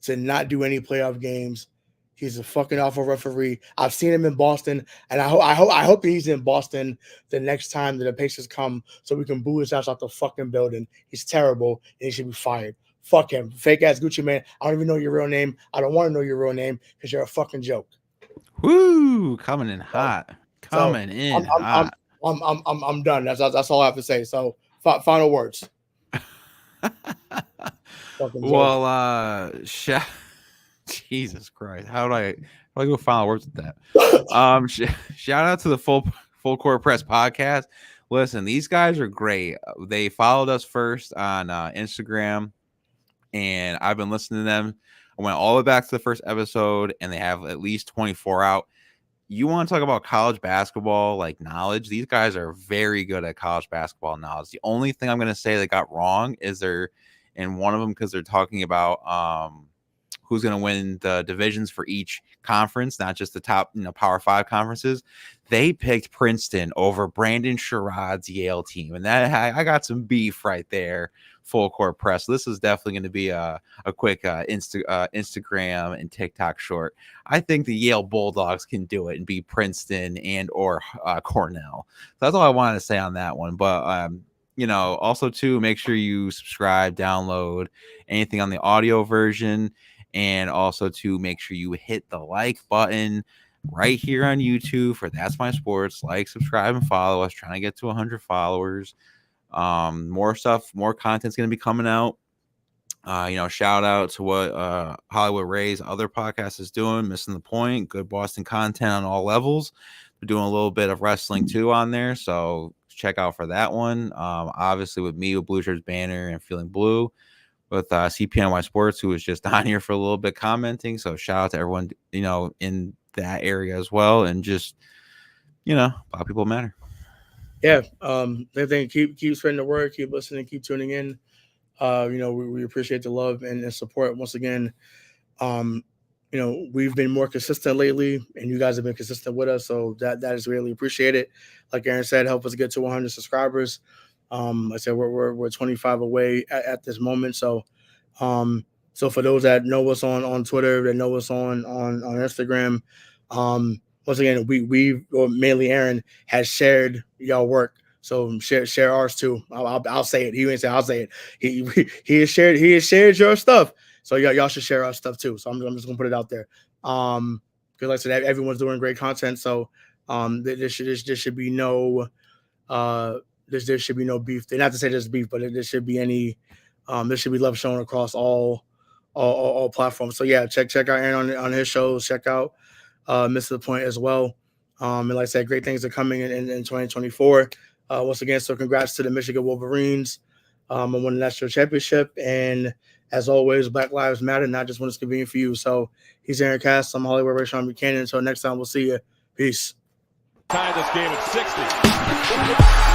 to not do any playoff games. He's a fucking awful referee. I've seen him in Boston, and I hope that he's in Boston the next time that the Pacers come, so we can boo his ass out the fucking building. He's terrible, and he should be fired. Fuck him, fake ass Gucci man. I don't even know your real name. I don't want to know your real name because you're a fucking joke. Woo! Coming in hot. Coming in hot. I'm done. That's all I have to say. So final words. Well, Jesus Christ, how do I go final words with that? Shout out to the Full Court Press podcast. Listen, these guys are great. They followed us first on Instagram, and I've been listening to them. I went all the way back to the first episode, and they have at least 24 out. You want to talk about college basketball, like knowledge? These guys are very good at college basketball knowledge. The only thing I'm going to say they got wrong is in one of them, because they're talking about who's going to win the divisions for each conference, not just the top, Power 5 conferences. They picked Princeton over Brandon Sherrod's Yale team, and that I got some beef right there. Full Court Press. This is definitely going to be a quick Instagram and TikTok short. I think the Yale Bulldogs can do it and beat Princeton and or Cornell. So that's all I wanted to say on that one. But also too, make sure you subscribe, download anything on the audio version, and also to make sure you hit the like button right here on YouTube for That's My Sports. Like, subscribe, and follow us. Trying to get to 100 followers. More stuff, more content's going to be coming out. Shout out to what Hollywood Ray's other podcast is doing, Missing the Point. Good Boston content on all levels. They're doing a little bit of wrestling too on there, so check out for that one. Obviously with me, with Blue Shirts Banner and Feeling Blue, with CPNY Sports, who was just on here for a little bit commenting. So shout out to everyone, in that area as well. And just, Black people matter. Yeah. Everything, keep spreading the word, keep listening, keep tuning in. We appreciate the love and support once again. We've been more consistent lately, and you guys have been consistent with us. So that is really appreciated. Like Aaron said, help us get to 100 subscribers. I said we're 25 away at this moment. So So for those that know us on Twitter, that know us on Instagram, once again, we or mainly Aaron has shared y'all work. So share ours too. I'll say it. He ain't say I'll say it. He has shared your stuff. So y'all should share our stuff too. So I'm just gonna put it out there. Because like I said, everyone's doing great content. So there should be no there should be no beef. Not to say there's beef, but there should be any there should be love shown across all platforms. So yeah, check out Aaron on his shows. Check out Mr. The Point as well. And like I said, great things are coming in 2024. Once again, so congrats to the Michigan Wolverines on winning the national championship. And as always, Black Lives Matter, not just when it's convenient for you. So he's Aaron Cass. I'm Hollywood Rashawn Buchanan. Until next time, we'll see you. Peace. Tie this game at 60.